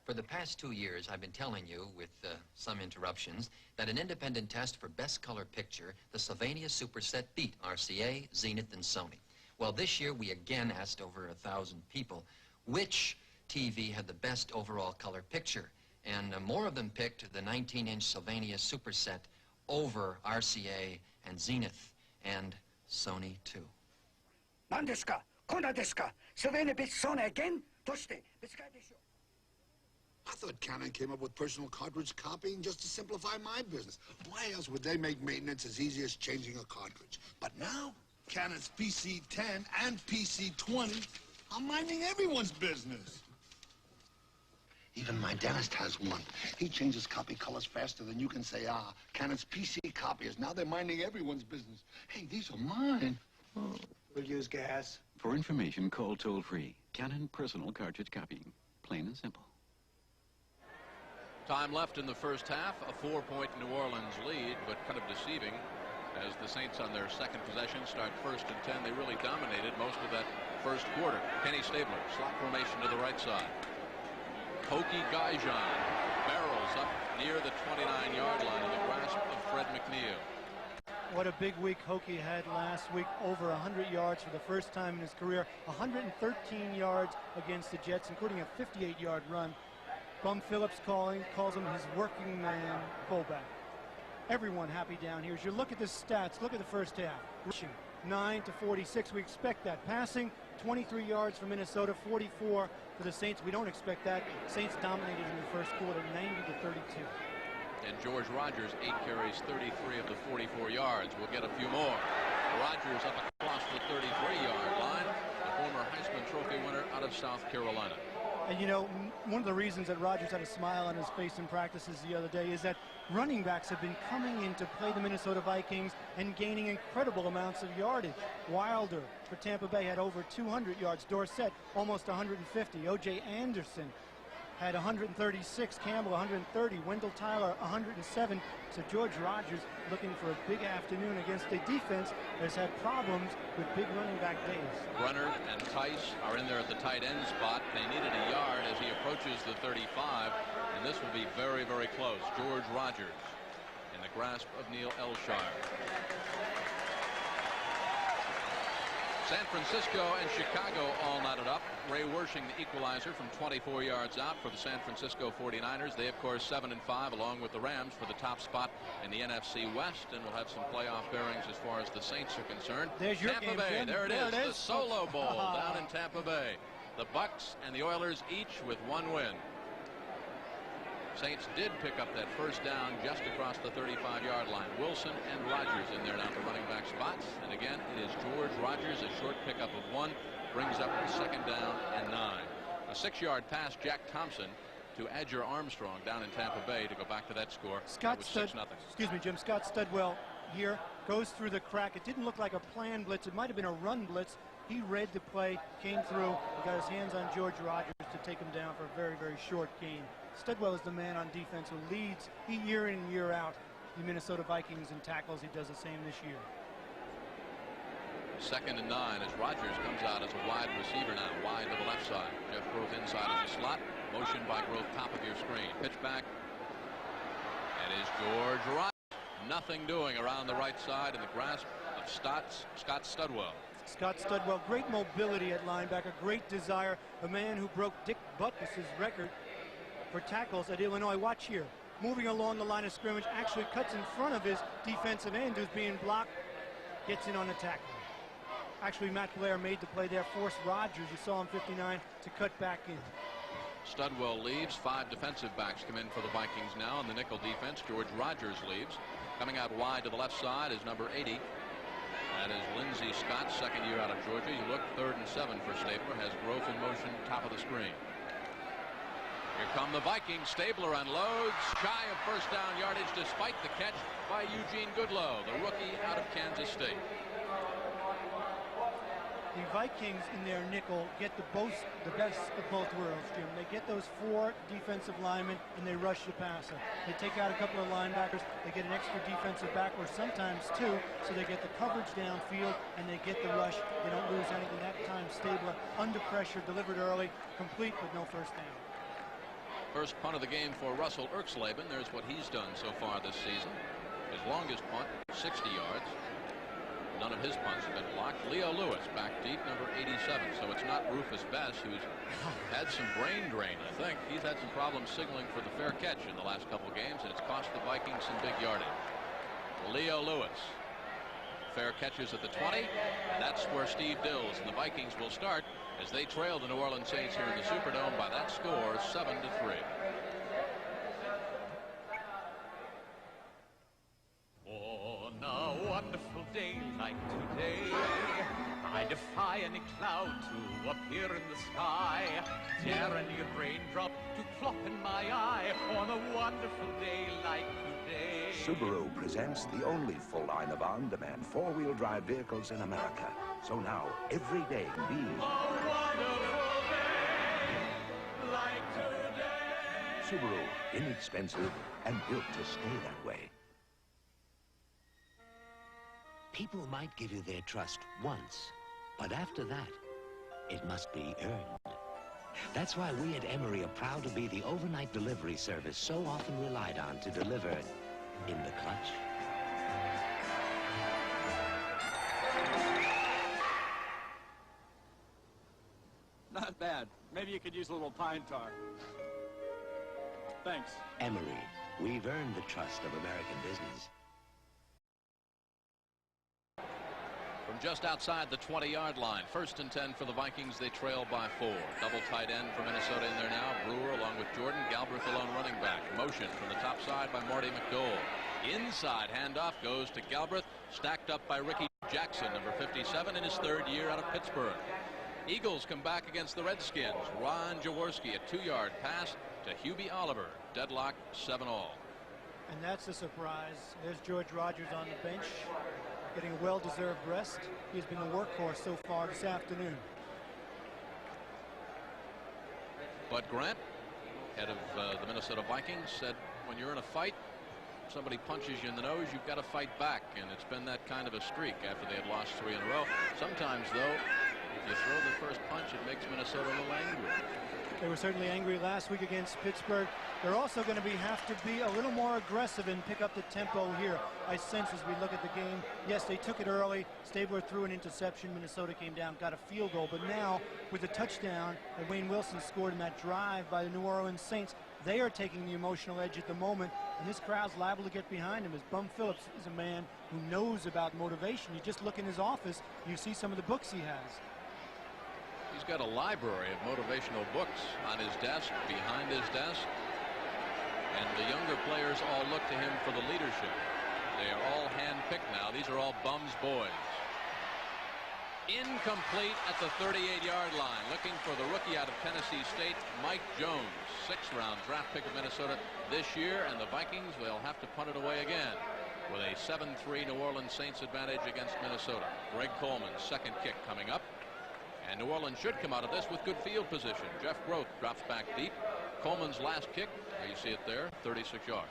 For the past 2 years, I've been telling you, with some interruptions, that an independent test for Best Color Picture, the Sylvania Superset beat RCA, Zenith, and Sony. Well, this year we again asked over 1,000 people which TV had the best overall color picture. And more of them picked the 19-inch Sylvania Superset over RCA and Zenith and Sony, too. 何ですか? こんなですか? Sylvania beats Sony again? どうして? I thought Canon came up with personal cartridge copying just to simplify my business. Why else would they make maintenance as easy as changing a cartridge? But now, Canon's PC-10 and PC-20 are minding everyone's business. Even my dentist has one. He changes copy colors faster than you can say, ah. Canon's PC copiers. Now they're minding everyone's business. Hey, these are mine. Oh. We'll use gas. For information, call toll-free. Canon Personal Cartridge Copying. Plain and simple. Time left in the first half. A 4-point New Orleans lead, but kind of deceiving as the Saints on their second possession start 1st and 10. They really dominated most of that first quarter. Kenny Stabler, slot formation to the right side. Hokie Gaijan barrels up near the 29-yard line in the grasp of Fred McNeil. What a big week Hokie had last week. Over 100 yards for the first time in his career. 113 yards against the Jets, including a 58-yard run. Bum Phillips calls him his working man fullback. Everyone happy down here. As you look at the stats, look at the first half. Rushing 9 to 46. We expect that. Passing 23 yards for Minnesota, 44 for the Saints. We don't expect that. Saints dominated in the first quarter, 90 to 32. And George Rogers, 8 carries, 33 of the 44 yards. We'll get a few more. Rogers up across the 33-yard line. The former Heisman Trophy winner out of South Carolina. And, you know, one of the reasons that Rogers had a smile on his face in practices the other day is that running backs have been coming in to play the Minnesota Vikings and gaining incredible amounts of yardage. Wilder for Tampa Bay had over 200 yards. Dorsett, almost 150. O.J. Anderson had 136. Campbell, 130. Wendell Tyler, 107. So George Rogers looking for a big afternoon against a defense that's had problems with big running back days. Brunner and Tice are in there at the tight end spot. They needed a yard as he approaches the 35. And this will be very, very close. George Rogers in the grasp of Neil Elshire. San Francisco and Chicago all knotted up. Ray Wershing, the equalizer from 24 yards out for the San Francisco 49ers. They, of course, 7-5, along with the Rams, for the top spot in the NFC West, and will have some playoff bearings as far as the Saints are concerned. There's your Tampa game, Bay, Jim. there it There is, it the is. Solo Bowl down in Tampa Bay. The Bucks and the Oilers each with one win. Saints did pick up that first down just across the 35-yard line. Wilson and Rogers in there now for running back spots. And again, it is George Rogers, a short pickup of 1, brings up the second down and 9. A 6-yard pass, Jack Thompson, to Adger Armstrong down in Tampa Bay to go back to that score. Scott That was 6-0. Excuse me, Jim. Scott Studwell here goes through the crack. It didn't look like a planned blitz. It might have been a run blitz. He read the play, came through, and got his hands on George Rogers to take him down for a very, very short gain. Studwell is the man on defense who leads year in and year out the Minnesota Vikings in tackles. He does the same this year. 2nd and 9 as Rogers comes out as a wide receiver now, wide to the left side. Jeff Grove inside as a slot. Motion by Grove, top of your screen. Pitch back. That is George Rogers. Nothing doing around the right side in the grasp of Scott Studwell. Scott Studwell, great mobility at linebacker, great desire. A man who broke Dick Butkus's record for tackles at Illinois. Watch here. Moving along the line of scrimmage, actually cuts in front of his defensive end who's being blocked, gets in on the tackle. Actually, Matt Blair made the play there, forced Rogers, you saw him 59, to cut back in. Studwell leaves. 5 defensive backs come in for the Vikings now in the nickel defense. George Rogers leaves. Coming out wide to the left side is number 80. That is Lindsey Scott, 2nd year out of Georgia. You look 3rd and 7 for Stabler. Has Grove in motion, top of the screen. Here come the Vikings. Stabler unloads, shy of first down yardage despite the catch by Eugene Goodlow, the rookie out of Kansas State. The Vikings in their nickel get the best of both worlds, Jim. They get those 4 defensive linemen and they rush the passer. They take out a couple of linebackers, they get an extra defensive back, or sometimes 2, so they get the coverage downfield and they get the rush. They don't lose anything. That time Stabler under pressure, delivered early, complete with no first down. First punt of the game for Russell Erxleben. There's what he's done so far this season. His longest punt, 60 yards. None of his punts have been blocked. Leo Lewis back deep, number 87. So it's not Rufus Bess, who's had some brain drain, I think. He's had some problems signaling for the fair catch in the last couple games, and it's cost the Vikings some big yardage. Leo Lewis. Fair catches at the 20. That's where Steve Dills and the Vikings will start as they trail the New Orleans Saints here in the Superdome by that score, 7-3. On a wonderful day like today, I defy any cloud to appear in the sky, dare any raindrop to flop in my eye. On a wonderful day like today. Subaru presents the only full line of on-demand four-wheel drive vehicles in America. So now, every day can be A wonderful day like today. Subaru, inexpensive and built to stay that way. People might give you their trust once, but after that, it must be earned. That's why we at Emory are proud to be the overnight delivery service so often relied on to deliver in the clutch. Not bad. Maybe you could use a little pine tar. Thanks. Emory, we've earned the trust of American business. From just outside the 20-yard line, 1st and 10 for the Vikings. They trail by 4. Double tight end for Minnesota in there now. Brewer along with Jordan. Galbraith alone running back. Motion from the top side by Marty McDowell. Inside handoff goes to Galbraith. Stacked up by Ricky Jackson, number 57, in his 3rd year out of Pittsburgh. Eagles come back against the Redskins. Ron Jaworski, a 2-yard pass to Hubie Oliver. Deadlock, 7-all. And that's a surprise. There's George Rogers on the bench, getting a well-deserved rest. He's been the workhorse so far this afternoon. Bud Grant, head of the Minnesota Vikings, said when you're in a fight, somebody punches you in the nose, you've got to fight back. And it's been that kind of a streak after they had lost 3 in a row. Sometimes, though, If you throw the first punch, it makes Minnesota a little angry. They were certainly angry last week against Pittsburgh. They're also going to have to be a little more aggressive and pick up the tempo here. I sense as we look at the game, yes, they took it early. Stabler threw an interception. Minnesota came down, got a field goal. But now, with the touchdown that Wayne Wilson scored in that drive by the New Orleans Saints, they are taking the emotional edge at the moment. And this crowd's liable to get behind him, as Bum Phillips is a man who knows about motivation. You just look in his office, you see some of the books he has. He's got a library of motivational books on his desk, behind his desk. And the younger players all look to him for the leadership. They are all hand-picked now. These are all Bum's boys. Incomplete at the 38-yard line. Looking for the rookie out of Tennessee State, Mike Jones. 6th-round draft pick of Minnesota this year. And the Vikings, they'll have to punt it away again with a 7-3 New Orleans Saints advantage against Minnesota. Greg Coleman's second kick coming up. And New Orleans should come out of this with good field position. Jeff Groth drops back deep. Coleman's last kick, you see it there, 36 yards.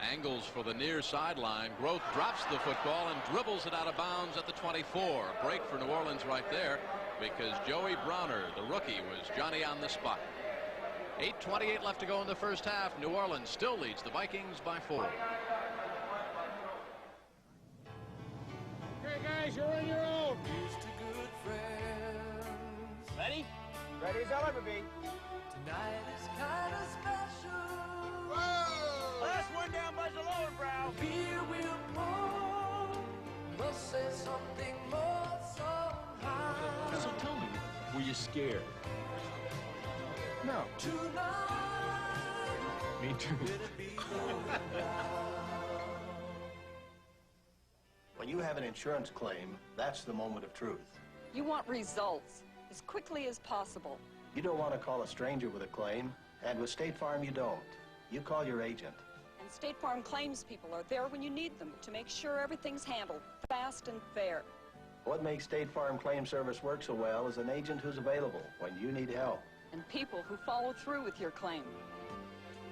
Angles for the near sideline. Groth drops the football and dribbles it out of bounds at the 24. Break for New Orleans right there because Joey Browner, the rookie, was Johnny on the spot. 8:28 left to go in the first half. New Orleans still leads the Vikings by 4. Okay, guys, you're on your own. Used to good friends. Ready? Ready as I'll ever be. Tonight is kind of special. Whoa! Last one down by the lower brow. Beer will pour. Must say something more somehow. So tell me, were you scared? No. Tonight. Me too. When you have an insurance claim, that's the moment of truth. You want results as quickly as possible. You don't want to call a stranger with a claim, and with State Farm you don't. You call your agent. And State Farm claims people are there when you need them to make sure everything's handled fast and fair. What makes State Farm Claim Service work so well is an agent who's available when you need help. And people who follow through with your claim.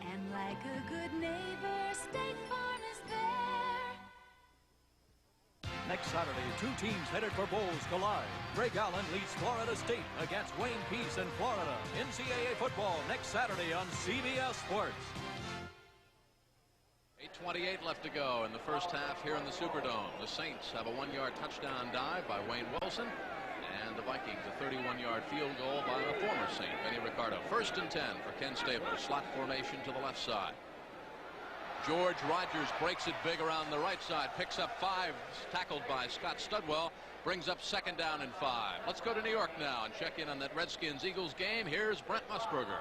And like a good neighbor, State Farm is there. Next Saturday, 2 teams headed for bowls collide. Greg Allen leads Florida State against Wayne Peace in Florida. NCAA football next Saturday on CBS Sports. 8:28 left to go in the first half here in the Superdome. The Saints have a 1-yard touchdown dive by Wayne Wilson. And the Vikings a 31-yard field goal by a former Saint, Benny Ricardo. 1st and 10 for Ken Stabler. Slot formation to the left side. George Rogers breaks it big around the right side. Picks up 5. Tackled by Scott Studwell. Brings up 2nd down and 5. Let's go to New York now and check in on that Redskins-Eagles game. Here's Brent Musburger.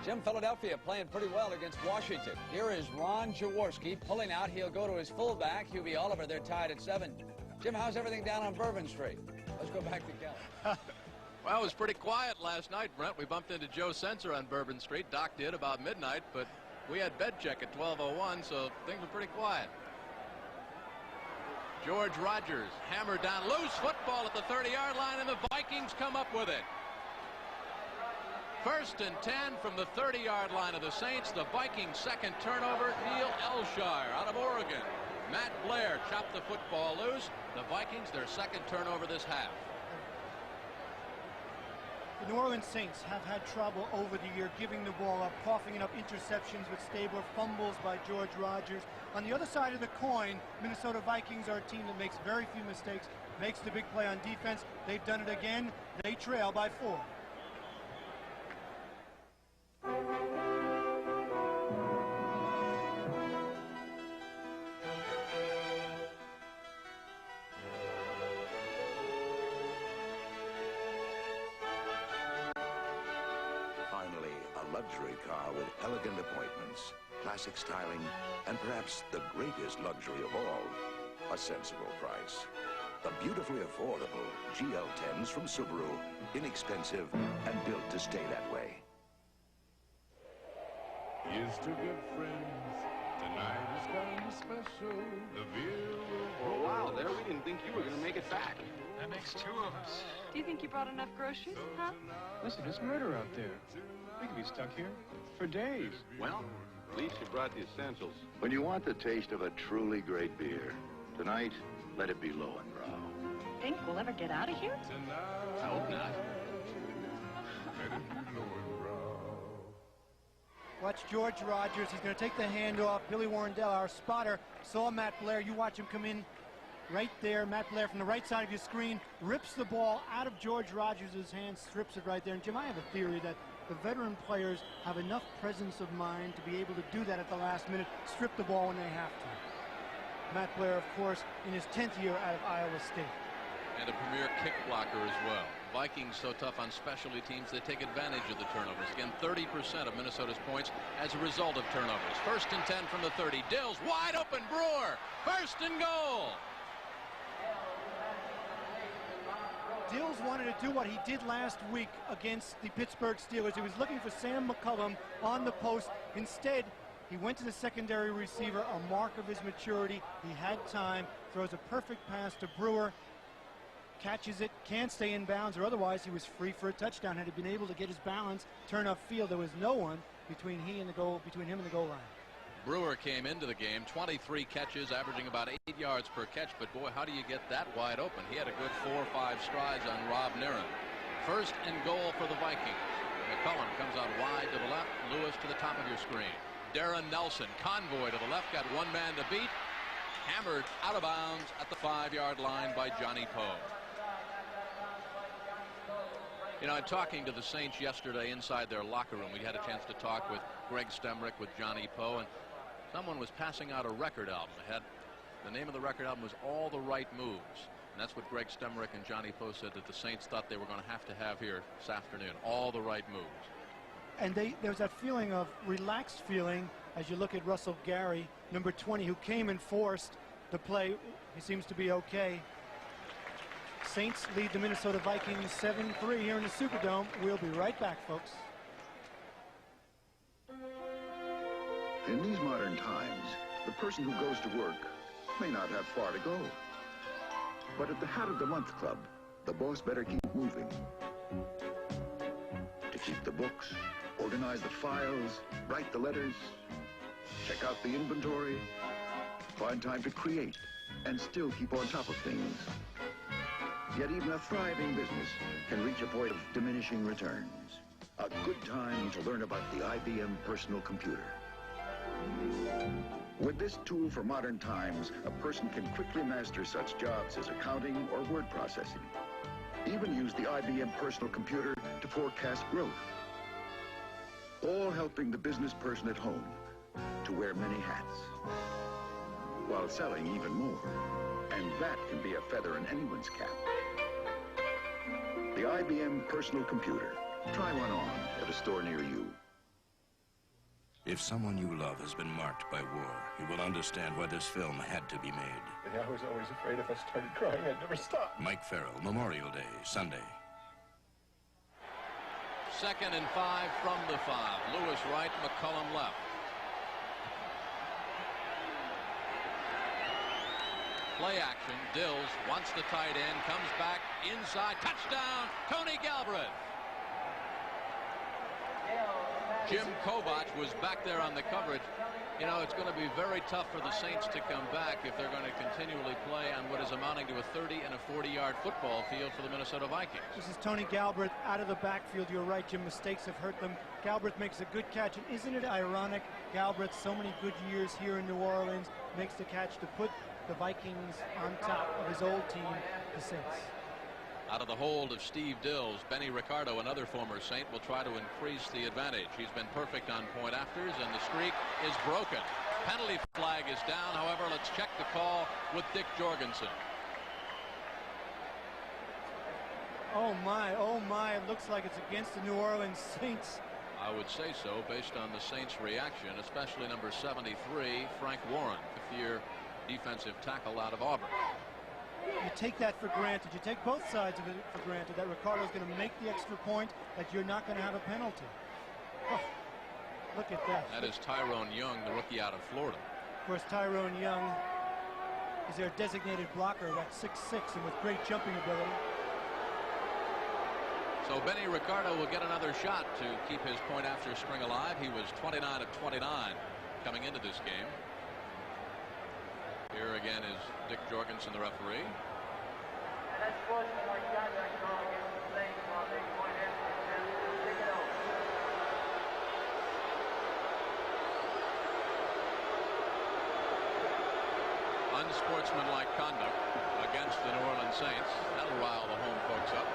Jim, Philadelphia playing pretty well against Washington. Here is Ron Jaworski pulling out. He'll go to his fullback, Hubie Oliver. They're tied at 7. Jim, how's everything down on Bourbon Street? Let's go back to Kelly. Well, it was pretty quiet last night, Brent. We bumped into Joe Sensor on Bourbon Street. Doc did about midnight, but we had bed check at 12:01, so things were pretty quiet. George Rogers hammered down loose football at the 30-yard line, and the Vikings come up with it. 1st and 10 from the 30-yard line of the Saints. The Vikings' second turnover. Neil Elshire out of Oregon. Matt Blair chopped the football loose. The Vikings, their second turnover this half. The New Orleans Saints have had trouble over the year giving the ball up, coughing it up, interceptions with Stabler, fumbles by George Rogers. On the other side of the coin, Minnesota Vikings are a team that makes very few mistakes, makes the big play on defense. They've done it again. They trail by 4. Finally, a luxury car with elegant appointments, classic styling, and perhaps the greatest luxury of all, a sensible price. The beautifully affordable GL10s from Subaru, inexpensive and built to stay that way. Here's to good friends. Tonight is kind of special. The beer will For a while there, we didn't think you were going to make it back. That makes two of us. Do you think you brought enough groceries, huh? Listen, it's murder out there. We could be stuck here for days. Well, at least you brought the essentials. When you want the taste of a truly great beer, tonight, let it be Lowenbrau. Think we'll ever get out of here? I hope not. Watch George Rogers. He's going to take the handoff. Billy Warrendale, our spotter, saw Matt Blair. You watch him come in right there. Matt Blair from the right side of your screen rips the ball out of George Rogers' hands, strips it right there. And Jim, I have a theory that the veteran players have enough presence of mind to be able to do that at the last minute, strip the ball when they have to. Matt Blair, of course, in his 10th year out of Iowa State. And a premier kick blocker as well. Vikings so tough on specialty teams, they take advantage of the turnovers. Again, 30% of Minnesota's points as a result of turnovers. 1st and 10 from the 30. Dills wide open. Brewer, 1st and goal. Dills wanted to do what he did last week against the Pittsburgh Steelers. He was looking for Sam McCullum on the post. Instead, he went to the secondary receiver, a mark of his maturity. He had time, throws a perfect pass to Brewer, catches it, can't stay in bounds, or otherwise he was free for a touchdown. Had he been able to get his balance, turn upfield, there was no one between him and the goal line. Brewer came into the game, 23 catches, averaging about 8 yards per catch, but boy, how do you get that wide open? He had a good 4 or 5 strides on Rob Niren. 1st and goal for the Vikings. McCullum comes out wide to the left, Lewis to the top of your screen. Darren Nelson, convoy to the left, got one man to beat, hammered out of bounds at the 5-yard line by Johnny Poe. You know, in talking to the Saints yesterday inside their locker room, we had a chance to talk with Greg Stemrick, with Johnny Poe, and someone was passing out a record album. The name of the record album was All the Right Moves. And that's what Greg Stemrick and Johnny Poe said that the Saints thought they were going to have here this afternoon. All the right moves. And there was that feeling of relaxed feeling as you look at Russell Gary, number 20, who came and forced the play. He seems to be okay. Saints lead the Minnesota Vikings 7-3 here in the Superdome. We'll be right back, folks. In these modern times, the person who goes to work may not have far to go. But at the Hat of the Month Club, the boss better keep moving. To keep the books, organize the files, write the letters, check out the inventory, find time to create, and still keep on top of things. Yet even a thriving business can reach a point of diminishing returns. A good time to learn about the IBM personal computer. With this tool for modern times, a person can quickly master such jobs as accounting or word processing. Even use the IBM personal computer to forecast growth. All helping the business person at home to wear many hats, while selling even more. And that can be a feather in anyone's cap. The IBM personal computer. Try one on at a store near you. If someone you love has been marked by war, you will understand why this film had to be made. I was always afraid if I started crying, I'd never stop. Mike Farrell, Memorial Day, Sunday. 2nd and 5 from the 5. Lewis right, McCullum left. Play action. Dills wants the tight end, comes back inside. Touchdown, Tony Galbraith. Jim Kovach was back there on the coverage. You know, it's going to be very tough for the Saints to come back if they're going to continually play on what is amounting to a 30- and a 40-yard football field for the Minnesota Vikings. This is Tony Galbraith out of the backfield. You're right, Jim. Mistakes have hurt them. Galbraith makes a good catch. And isn't it ironic? Galbraith, so many good years here in New Orleans, makes the catch to put the Vikings on top of his old team, the Saints. Out of the hold of Steve Dills, Benny Ricardo, another former Saint, will try to increase the advantage. He's been perfect on point afters, and the streak is broken. Penalty flag is down. However, let's check the call with Dick Jorgensen. Oh my, it looks like it's against the New Orleans Saints. I would say so, based on the Saints' reaction, especially number 73, Frank Warren, fifth-year defensive tackle out of Auburn. You take that for granted. You take both sides of it for granted, that Ricardo's going to make the extra point, that you're not going to have a penalty. Oh, look at that. That is Tyrone Young, the rookie out of Florida. Of course, Tyrone Young is their designated blocker at 6'6" and with great jumping ability. So Benny Ricardo will get another shot to keep his point after string alive. He was 29 of 29 coming into this game. Here again is Dick Jorgensen, the referee. Unsportsmanlike conduct against the New Orleans Saints. That'll rile the home folks up.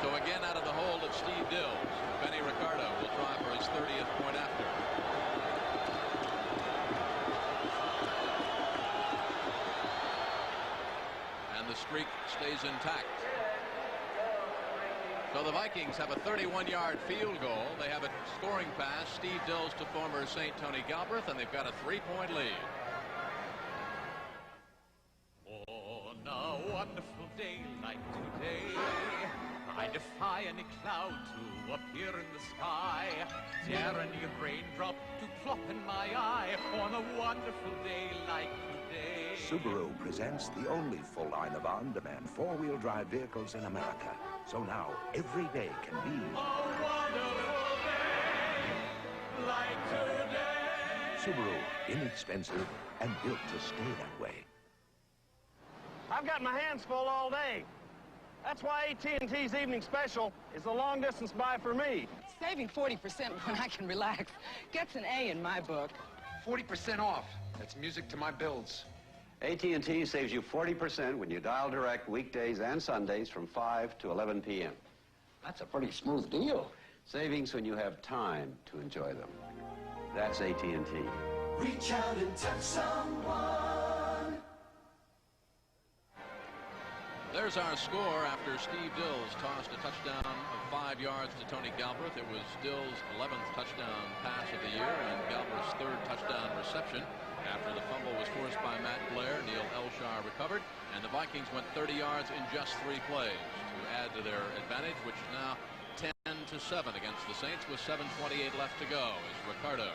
So again out of the hold of Steve Dills. Benny Ricardo will try for his 30th point after. And the streak stays intact. So the Vikings have a 31-yard field goal. They have a scoring pass. Steve Dills to former St. Tony Galbraith, and they've got a 3-point lead. On a wonderful day like today, I defy any cloud to appear in the sky, dare any raindrop to plop in my eye. On a wonderful day like today. Subaru presents the only full line of on-demand four-wheel drive vehicles in America. So now, every day can be a wonderful day like today. Subaru, inexpensive and built to stay that way. I've got my hands full all day. That's why AT&T's evening special is the long-distance buy for me. Saving 40% when I can relax gets an A in my book. 40% off. That's music to my bills. AT&T saves you 40% when you dial direct weekdays and Sundays from 5 to 11 p.m. That's a pretty smooth deal. Savings when you have time to enjoy them. That's AT&T. Reach out and touch someone. There's our score after Steve Dills tossed a touchdown of 5 yards to Tony Galbraith. It was Dills' 11th touchdown pass of the year and Galbraith's 3rd touchdown reception. After the fumble was forced by Matt Blair, Neil Elshar recovered, and the Vikings went 30 yards in just 3 plays to add to their advantage, which is now 10-7 against the Saints with 7:28 left to go as Ricardo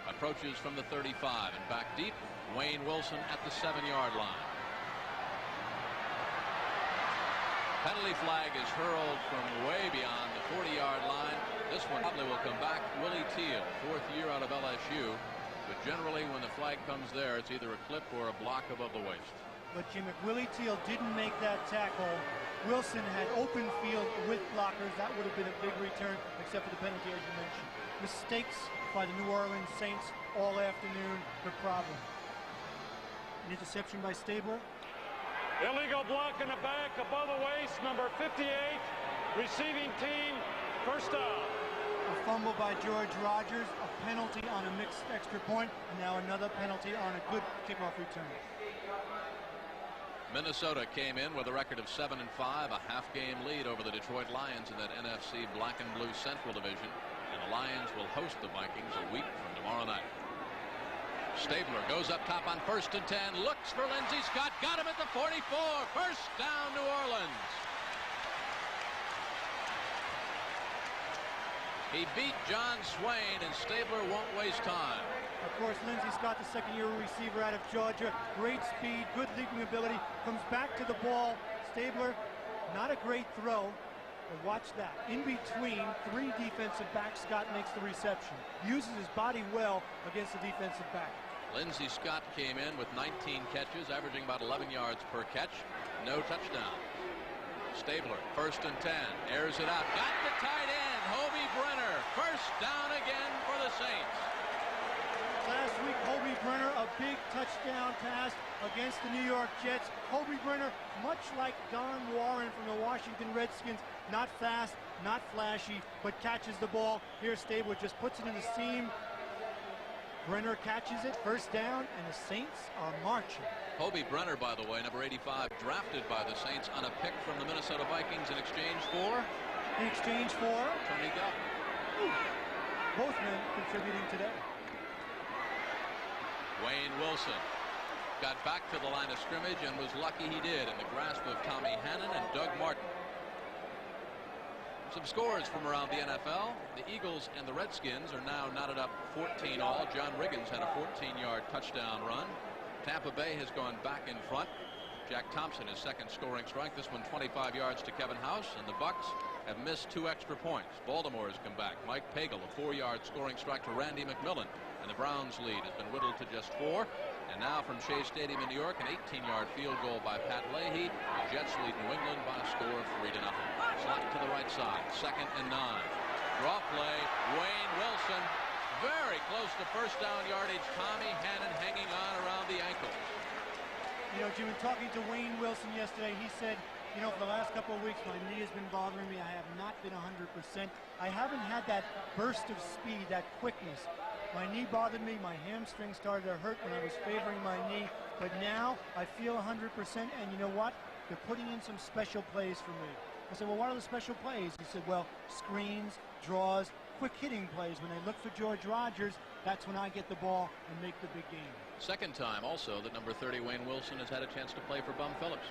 approaches from the 35 and back deep. Wayne Wilson at the 7-yard line. Penalty flag is hurled from way beyond the 40-yard line. This one probably will come back. Willie Teal, 4th year out of LSU. But generally, when the flag comes there, it's either a clip or a block above the waist. But Jim, if Willie Teal didn't make that tackle, Wilson had open field with blockers. That would have been a big return, except for the penalty, as you mentioned. Mistakes by the New Orleans Saints all afternoon, the problem. An interception by Stabler. Illegal block in the back, above the waist, number 58. Receiving team, first down. A fumble by George Rogers, a penalty on a mixed extra point, and now another penalty on a good kickoff return. Minnesota came in with a record of 7-5, a half-game lead over the Detroit Lions in that NFC Black and Blue Central Division, and the Lions will host the Vikings a week from tomorrow night. Stabler goes up top on 1st and 10, looks for Lindsey Scott, got him at the 44, first down New Orleans. He beat John Swain, and Stabler won't waste time. Of course, Lindsey Scott, the second-year receiver out of Georgia, great speed, good leaping ability, comes back to the ball. Stabler, not a great throw, but watch that. In between 3 defensive backs, Scott makes the reception. Uses his body well against the defensive back. Lindsey Scott came in with 19 catches, averaging about 11 yards per catch. No touchdown. Stabler, 1st and 10, airs it out. Got the tight end, Hobie Brenner. First down again for the Saints. Last week, Hobie Brenner, a big touchdown pass against the New York Jets. Hobie Brenner, much like Don Warren from the Washington Redskins, not fast, not flashy, but catches the ball. Here, Stabler just puts it in the seam. Brenner catches it, first down, and the Saints are marching. Hobie Brenner, by the way, number 85, drafted by the Saints on a pick from the Minnesota Vikings in exchange for? In exchange for? Tony Galbraith. Both men contributing today. Wayne Wilson got back to the line of scrimmage and was lucky he did in the grasp of Tommy Hannon and Doug Martin. Some scores from around the NFL. The Eagles and the Redskins are now knotted up 14 all. John Riggins had a 14-yard touchdown run. Tampa Bay has gone back in front. Jack Thompson, his second scoring strike. This one 25 yards to Kevin House, and the Bucks have missed 2 extra points. Baltimore has come back. Mike Pagel, a 4-yard scoring strike to Randy McMillan, and the Browns lead has been whittled to just 4. And now from Shea Stadium in New York, an 18-yard field goal by Pat Leahy. The Jets lead New England by a score of 3-0. Slot to the right side, 2nd and 9. Draw play, Wayne Wilson, very close to first down yardage. Tommy Hannon hanging on around the ankle. You know, Jim, in talking to Wayne Wilson yesterday, he said, you know, for the last couple of weeks, my knee has been bothering me. I have not been 100%. I haven't had that burst of speed, that quickness. My knee bothered me. My hamstring started to hurt when I was favoring my knee. But now I feel 100%. And you know what? They're putting in some special plays for me. I said, well, what are the special plays? He said, well, screens, draws, quick hitting plays. When they look for George Rogers, that's when I get the ball and make the big game. Second time also that number 30 Wayne Wilson has had a chance to play for Bum Phillips.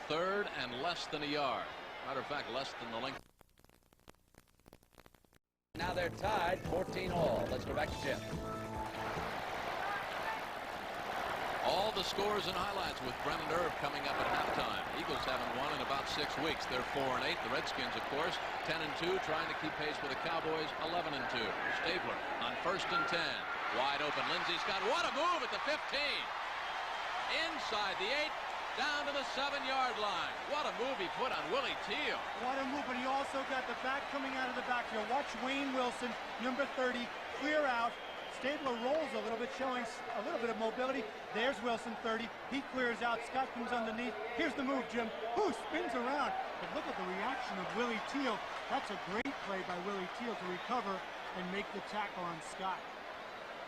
Third and less than a yard. Matter of fact, less than the length. Now they're tied 14 all. Let's go back to Jim. All the scores and highlights with Brennan Irv coming up at halftime. Eagles haven't won in about 6 weeks. They're 4-8. The Redskins, of course, 10-2, trying to keep pace with the Cowboys, 11-2. Stabler on 1st and 10. Wide open. Lindsey Scott. What a move at the 15. Inside the 8. Down to the 7-yard line. What a move he put on Willie Teal. What a move, but he also got the back coming out of the backfield. Watch Wayne Wilson, number 30, clear out. Stabler rolls a little bit, showing a little bit of mobility. There's Wilson, 30. He clears out. Scott comes underneath. Here's the move, Jim. Who spins around? But look at the reaction of Willie Teal. That's a great play by Willie Teal to recover and make the tackle on Scott.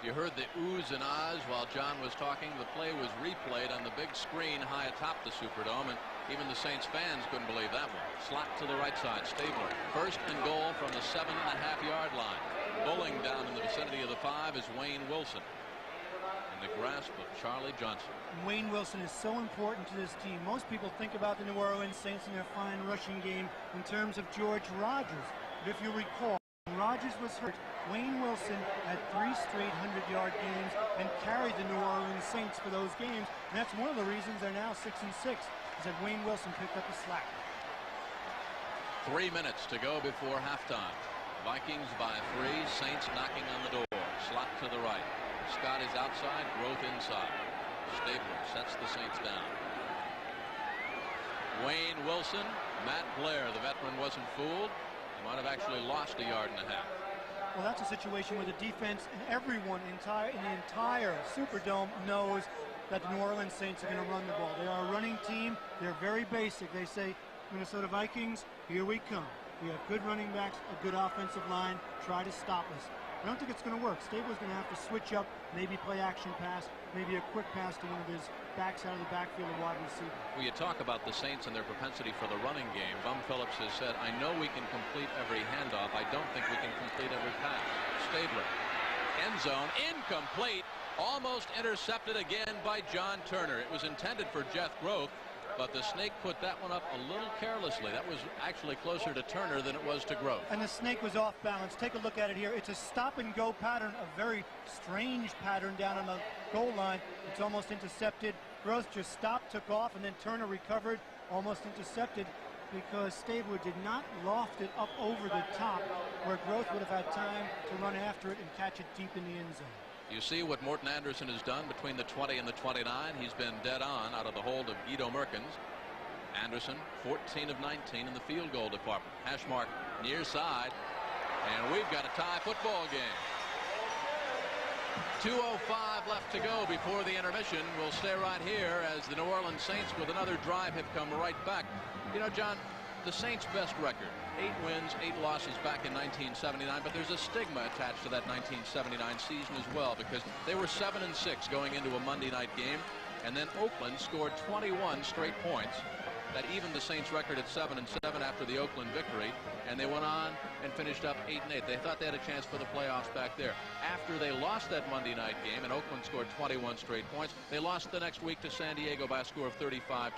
You heard the oohs and ahs while John was talking. The play was replayed on the big screen high atop the Superdome, and even the Saints fans couldn't believe that one. Slot to the right side. Stabler. 1st and goal from the 7.5-yard line. Bowling down in the vicinity of the 5 is Wayne Wilson in the grasp of Charlie Johnson. Wayne Wilson is so important to this team. Most people think about the New Orleans Saints and their fine rushing game in terms of George Rogers. But if you recall, when Rogers was hurt, Wayne Wilson had 3 straight 100-yard games and carried the New Orleans Saints for those games. And that's one of the reasons they're now 6-6, is that Wayne Wilson picked up the slack. 3 minutes to go before halftime. Vikings by 3. Saints knocking on the door. Slot to the right. Scott is outside. Groth inside. Stabler sets the Saints down. Wayne Wilson. Matt Blair, the veteran, wasn't fooled. He might have actually lost 1.5 yards. Well, that's a situation where the defense and everyone in the entire Superdome knows that the New Orleans Saints are going to run the ball. They are a running team. They're very basic. They say, Minnesota Vikings, here we come. We have good running backs, a good offensive line. Try to stop us. I don't think it's going to work. Stabler's going to have to switch up, maybe play action pass, maybe a quick pass to one of his backs out of the backfield, a wide receiver. Well, you talk about the Saints and their propensity for the running game. Bum Phillips has said, I know we can complete every handoff. I don't think we can complete every pass. Stabler. End zone. Incomplete. Almost intercepted again by John Turner. It was intended for Jeff Groth, but the Snake put that one up a little carelessly. That was actually closer to Turner than it was to Groth. And the Snake was off balance. Take a look at it here. It's a stop-and-go pattern, a very strange pattern down on the goal line. It's almost intercepted. Groth just stopped, took off, and then Turner recovered, almost intercepted, because Stabler did not loft it up over the top, where Groth would have had time to run after it and catch it deep in the end zone. You see what Morton Anderson has done between the 20 and the 29. He's been dead on out of the hold of Guido Merkins. Anderson, 14 of 19 in the field goal department. Hash mark near side. And we've got a tie football game. 2:05 left to go before the intermission. We'll stay right here as the New Orleans Saints with another drive have come right back. You know, John, the Saints' best record, 8 wins, 8 losses back in 1979, but there's a stigma attached to that 1979 season as well, because they were 7-6 going into a Monday night game, and then Oakland scored 21 straight points that evened the Saints record at 7-7 after the Oakland victory, and they went on and finished up 8-8. They thought they had a chance for the playoffs back there. After they lost that Monday night game and Oakland scored 21 straight points, they lost the next week to San Diego by a score of 35-0.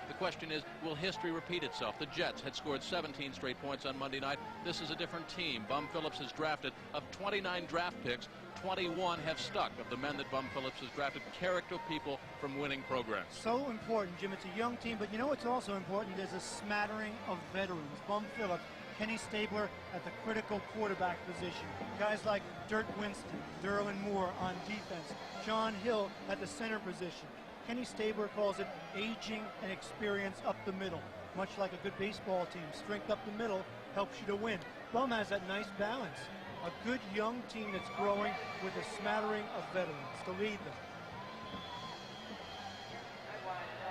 The question is, will history repeat itself? The Jets had scored 17 straight points on Monday night. This is a different team. Bum Phillips has drafted, of 29 draft picks, 21 have stuck of the men that Bum Phillips has drafted, character people from winning programs. So important, Jim. It's a young team, but you know what's also important? There's a smattering of veterans. Bum Phillips, Kenny Stabler at the critical quarterback position. Guys like Dirk Winston, Derlin Moore on defense. John Hill at the center position. Kenny Stabler calls it aging and experience up the middle. Much like a good baseball team, strength up the middle helps you to win. Bum has that nice balance. A good young team that's growing with a smattering of veterans to lead them.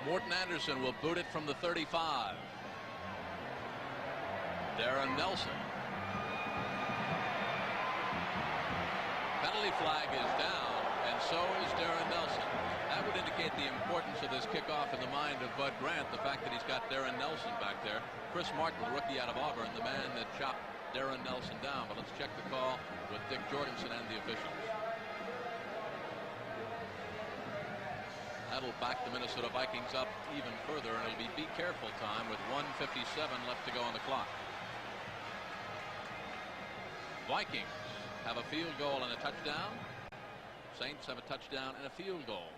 Morton Anderson will boot it from the 35. Darren Nelson. Penalty flag is down, and so is Darren Nelson. That would indicate the importance of this kickoff in the mind of Bud Grant, the fact that he's got Darren Nelson back there. Chris Martin, the rookie out of Auburn, the man that chopped Darren Nelson down. But let's check the call with Dick Jorgensen and the officials. That'll back the Minnesota Vikings up even further, and it'll be careful time with 1:57 left to go on the clock. Vikings have a field goal and a touchdown. Saints have a touchdown and a field goal.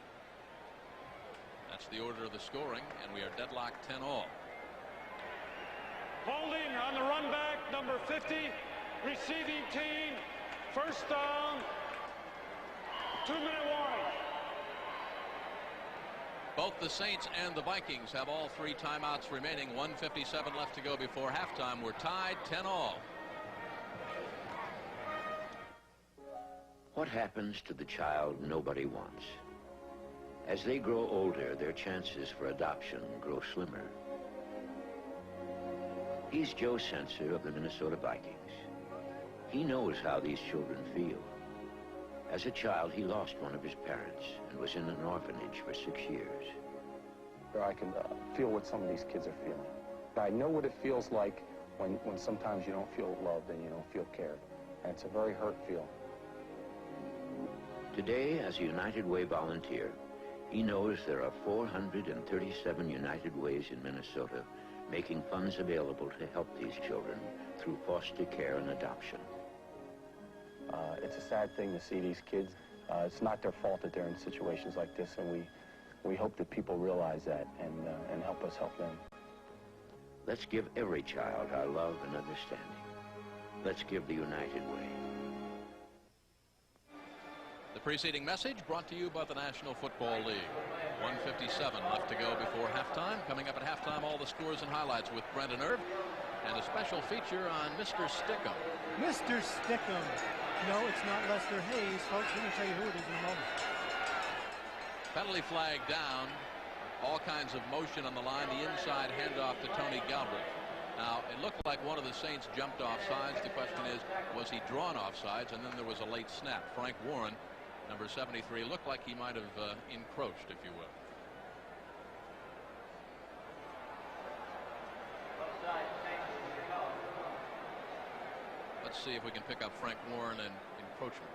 That's the order of the scoring, and we are deadlocked 10-all. Holding on the run back, number 50, receiving team, first down, 2-minute warning. Both the Saints and the Vikings have all 3 timeouts remaining. 1:57 left to go before halftime. We're tied 10-all. What happens to the child nobody wants? As they grow older, their chances for adoption grow slimmer. He's Joe Sensor of the Minnesota Vikings. He knows how these children feel. As a child, he lost one of his parents and was in an orphanage for 6 years. I can feel what some of these kids are feeling. I know what it feels like when sometimes you don't feel loved and you don't feel cared. And it's a very hurt feeling. Today, as a United Way volunteer, he knows there are 437 United Ways in Minnesota making funds available to help these children through foster care and adoption. It's a sad thing to see these kids. It's not their fault that they're in situations like this, and we hope that people realize that and help us help them. Let's give every child our love and understanding. Let's give the United Way. The preceding message brought to you by the National Football League. 1:57 left to go before halftime. Coming up at halftime, all the scores and highlights with Brendan Irv, and a special feature on Mr. Stickum. Mr. Stickum. No, it's not Lester Hayes, folks. We're going to tell you who it is in a moment. Penalty flag down. All kinds of motion on the line. The inside handoff to Tony Galbraith. Now, it looked like one of the Saints jumped off sides. The question is, was he drawn off sides? And then there was a late snap. Frank Warren, number 73, looked like he might have encroached, if you will. Let's see if we can pick up Frank Warren and encroachment.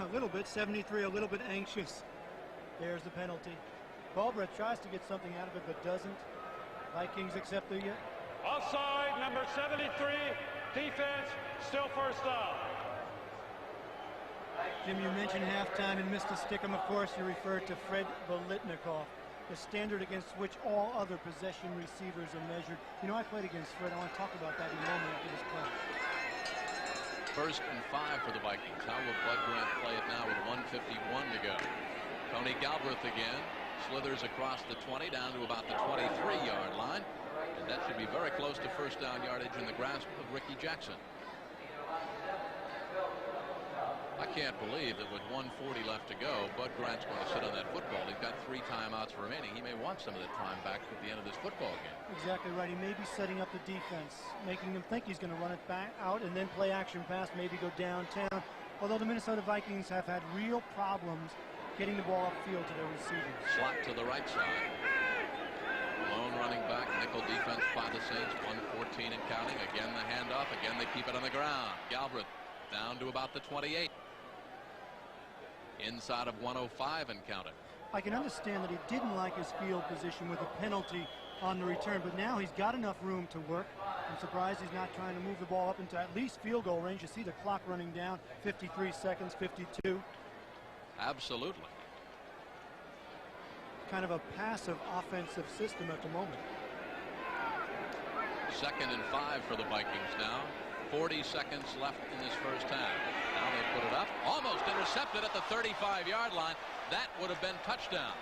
A little bit. 73, a little bit anxious. There's the penalty. Galbraith tries to get something out of it, but doesn't. Vikings accept the Offside, number 73, defense, still first down. Jim, you mentioned halftime, and Mr. Stickum, of course, you referred to Fred Bolitnikoff, the standard against which all other possession receivers are measured. You know, I played against Fred. I want to talk about that in a moment after this play. 1st and 5 for the Vikings. How will Bud Grant play it now with 1:51 to go? Tony Galbraith again slithers across the 20 down to about the 23-yard line, and that should be very close to first down yardage in the grasp of Ricky Jackson. I can't believe that with 1:40 left to go, Bud Grant's going to sit on that football. He's got 3 timeouts remaining. He may want some of that time back at the end of this football game. Exactly right. He may be setting up the defense, making them think he's going to run it back out and then play action pass, maybe go downtown. Although the Minnesota Vikings have had real problems getting the ball upfield to their receivers. Slot to the right side. Lone running back, nickel defense by the Saints, 114 and counting. Again the handoff. Again they keep it on the ground. Galbraith down to about the 28. Inside of 105 and counting. I can understand that he didn't like his field position with a penalty on the return, but now he's got enough room to work. I'm surprised he's not trying to move the ball up into at least field goal range. You see the clock running down, 53 seconds, 52. Absolutely. Kind of a passive offensive system at the moment. 2nd and 5 for the Vikings now. 40 seconds left in this first half. Now they put it up. Almost intercepted at the 35-yard line. That would have been touchdown.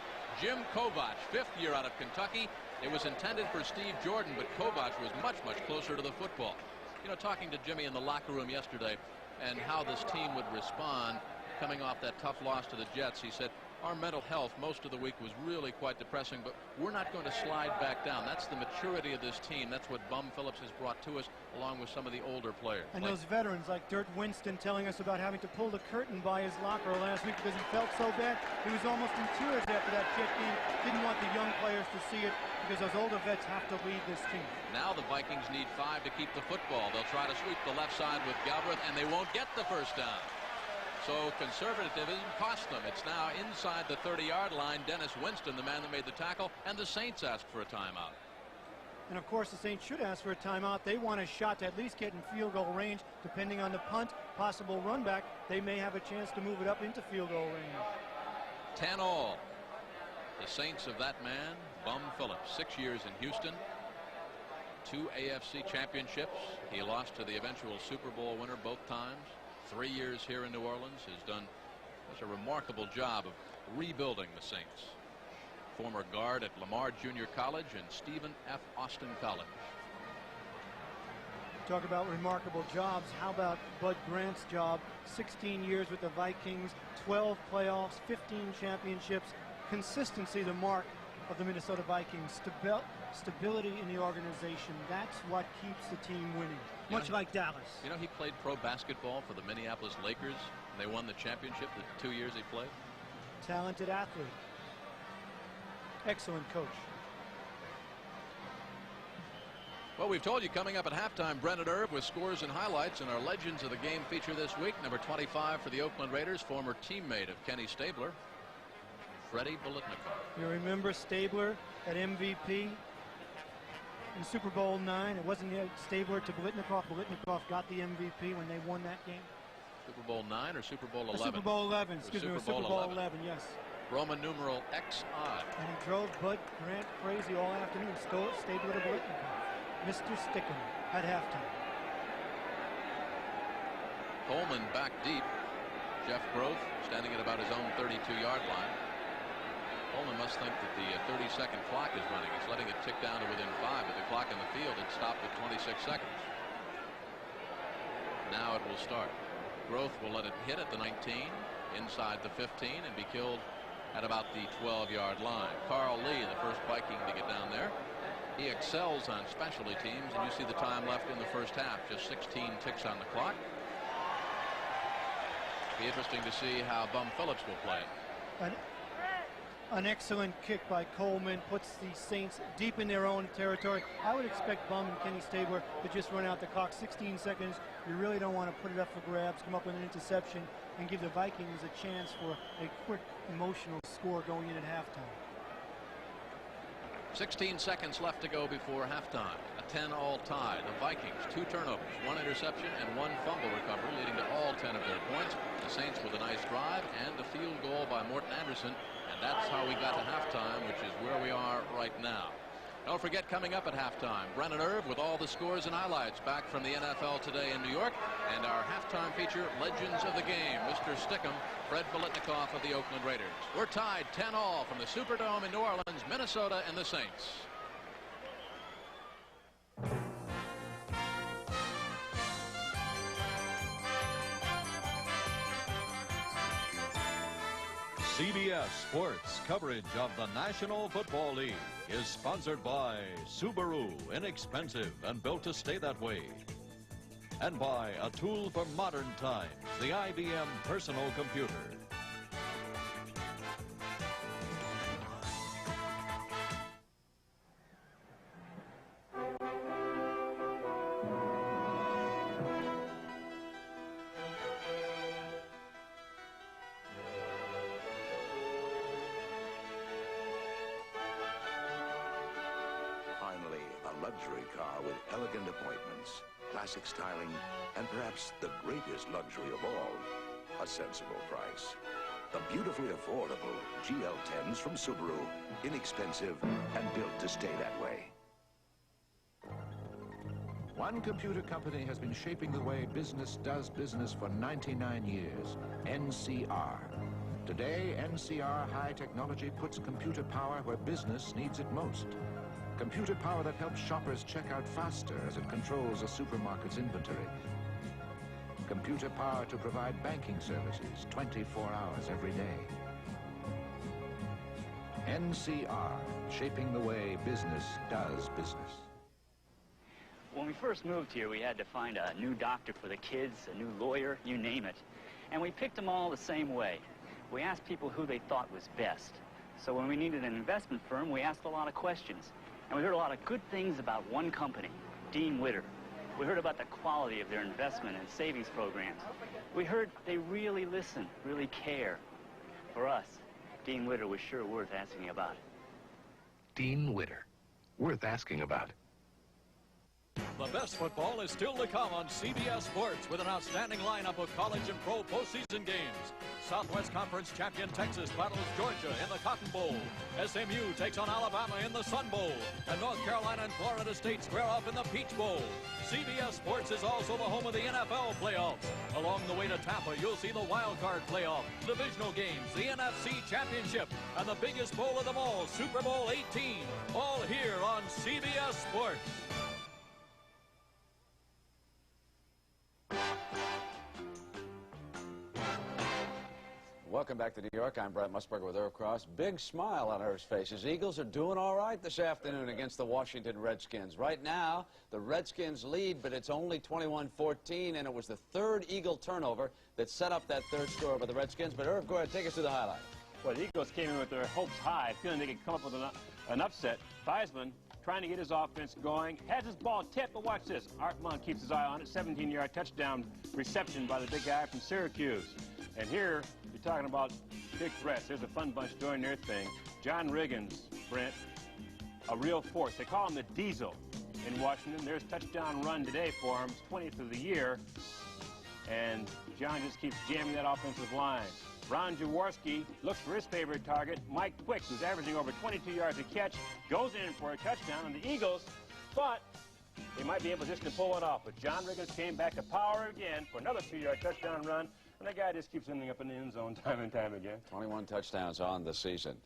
Jim Kovach, 5th year out of Kentucky. It was intended for Steve Jordan, but Kovach was much, much closer to the football. You know, talking to Jimmy in the locker room yesterday and how this team would respond coming off that tough loss to the Jets, he said, our mental health most of the week was really quite depressing, but we're not going to slide back down. That's the maturity of this team. That's what Bum Phillips has brought to us, along with some of the older players. And those veterans like Dirt Winston telling us about having to pull the curtain by his locker last week because he felt so bad. He was almost in tears after that Jet game. Didn't want the young players to see it because those older vets have to lead this team. Now the Vikings need 5 to keep the football. They'll try to sweep the left side with Galbraith, and they won't get the first down. So conservatism cost them. It's now inside the 30-yard line. Dennis Winston, the man that made the tackle, and the Saints asked for a timeout. And of course the Saints should ask for a timeout. They want a shot to at least get in field goal range. Depending on the punt, possible run back, they may have a chance to move it up into field goal range. 10-all. The Saints of that man, Bum Phillips, 6 years in Houston, 2 AFC championships. He lost to the eventual Super Bowl winner both times. 3 years here in New Orleans, has done a remarkable job of rebuilding the Saints. Former guard at Lamar Junior College and Stephen F. Austin College. Talk about remarkable jobs. How about Bud Grant's job? 16 years with the Vikings, 12 playoffs, 15 championships. Consistency, the mark of the Minnesota Vikings. Stability in the organization. That's what keeps the team winning. Much like Dallas. You know, he played pro basketball for the Minneapolis Lakers, and they won the championship the 2 years he played. Talented athlete. Excellent coach. Well, we've told you coming up at halftime, Brennan Irv with scores and highlights, and our Legends of the Game feature this week. Number 25 for the Oakland Raiders, former teammate of Kenny Stabler, Freddie Bolitnikoff. You remember Stabler at MVP in Super Bowl IX. It wasn't yet Stabler to Bolitnikoff. Bolitnikoff got the MVP when they won that game. Super Bowl IX or Super Bowl 11? Super Bowl 11. Excuse me, Super Bowl 11, yes. Roman numeral XI. And he drove Bud Grant crazy all afternoon. Stabler to Bolitnikoff. Mr. Stickum at halftime. Coleman back deep. Jeff Grove standing at about his own 32-yard line. Coleman must think that the 30-second clock is running. He's letting it tick down to within 5, but the clock in the field had stopped at 26 seconds. Now it will start. Grove will let it hit at the 19, inside the 15, and be killed at about the 12-yard line. Carl Lee, the first Viking to get down there. He excels on specialty teams, and you see the time left in the first half, just 16 ticks on the clock. Be interesting to see how Bum Phillips will play. An excellent kick by Coleman puts the Saints deep in their own territory. I would expect Bum and Kenny Stabler to just run out the clock. 16 seconds. You really don't want to put it up for grabs, come up with an interception, and give the Vikings a chance for a quick, emotional score going in at halftime. 16 seconds left to go before halftime. A 10-all tie. The Vikings, 2 turnovers, 1 interception, and 1 fumble recovery, leading to all 10 of their points. The Saints with a nice drive and a field goal by Morton Anderson. And that's how we got to halftime, which is where we are right now. Don't forget, coming up at halftime, Brennan Irv with all the scores and highlights back from the NFL today in New York. And our halftime feature, Legends of the Game, Mr. Stickum, Fred Bolitnikoff of the Oakland Raiders. We're tied 10-all from the Superdome in New Orleans, Minnesota, and the Saints. CBS Sports coverage of the National Football League is sponsored by Subaru, inexpensive and built to stay that way. And by a tool for modern times, the IBM Personal Computer. luxury car with elegant appointments, classic styling, and perhaps the greatest luxury of all, a sensible price. The beautifully affordable GL10s from Subaru, inexpensive and built to stay that way. One computer company has been shaping the way business does business for 99 years, NCR. Today, NCR High Technology puts computer power where business needs it most. Computer power that helps shoppers check out faster as it controls a supermarket's inventory. Computer power to provide banking services 24 hours every day. NCR, shaping the way business does business. When we first moved here, we had to find a new doctor for the kids, a new lawyer, you name it. And we picked them all the same way. We asked people who they thought was best. So when we needed an investment firm, we asked a lot of questions. And we heard a lot of good things about one company, Dean Witter. We heard about the quality of their investment and savings programs. We heard they really listen, really care. For us, Dean Witter was sure worth asking about. Dean Witter, worth asking about. The best football is still to come on CBS Sports with an outstanding lineup of college and pro postseason games. Southwest Conference champion Texas battles Georgia in the Cotton Bowl. SMU takes on Alabama in the Sun Bowl. And North Carolina and Florida State square off in the Peach Bowl. CBS Sports is also the home of the NFL playoffs. Along the way to Tampa, you'll see the wild card playoff, divisional games, the NFC Championship, and the biggest bowl of them all, Super Bowl 18. All here on CBS Sports. Welcome back to New York. I'm Brett Musburger with Irv Cross. Big smile on Irv's face. His Eagles are doing all right this afternoon against the Washington Redskins. Right now, the Redskins lead, but it's only 21-14, and it was the third Eagle turnover that set up that third score by the Redskins. But Irv, go ahead, take us through the highlight. Well, the Eagles came in with their hopes high, feeling they could come up with an upset. Theismann trying to get his offense going, has his ball tipped, but watch this. Artman keeps his eye on it, 17-yard touchdown reception by the big guy from Syracuse. And here, you're talking about big threats. There's a fun bunch doing their thing. John Riggins, Brent, a real force. They call him the Diesel in Washington. There's a touchdown run today for him, 20th of the year. And John just keeps jamming that offensive line. Ron Jaworski looks for his favorite target, Mike Quick, who's averaging over 22 yards a catch, goes in for a touchdown on the Eagles, but they might be able just to pull it off. But John Riggins came back to power again for another 2-yard touchdown run, and that guy just keeps ending up in the end zone time and time again. 21 touchdowns on the season.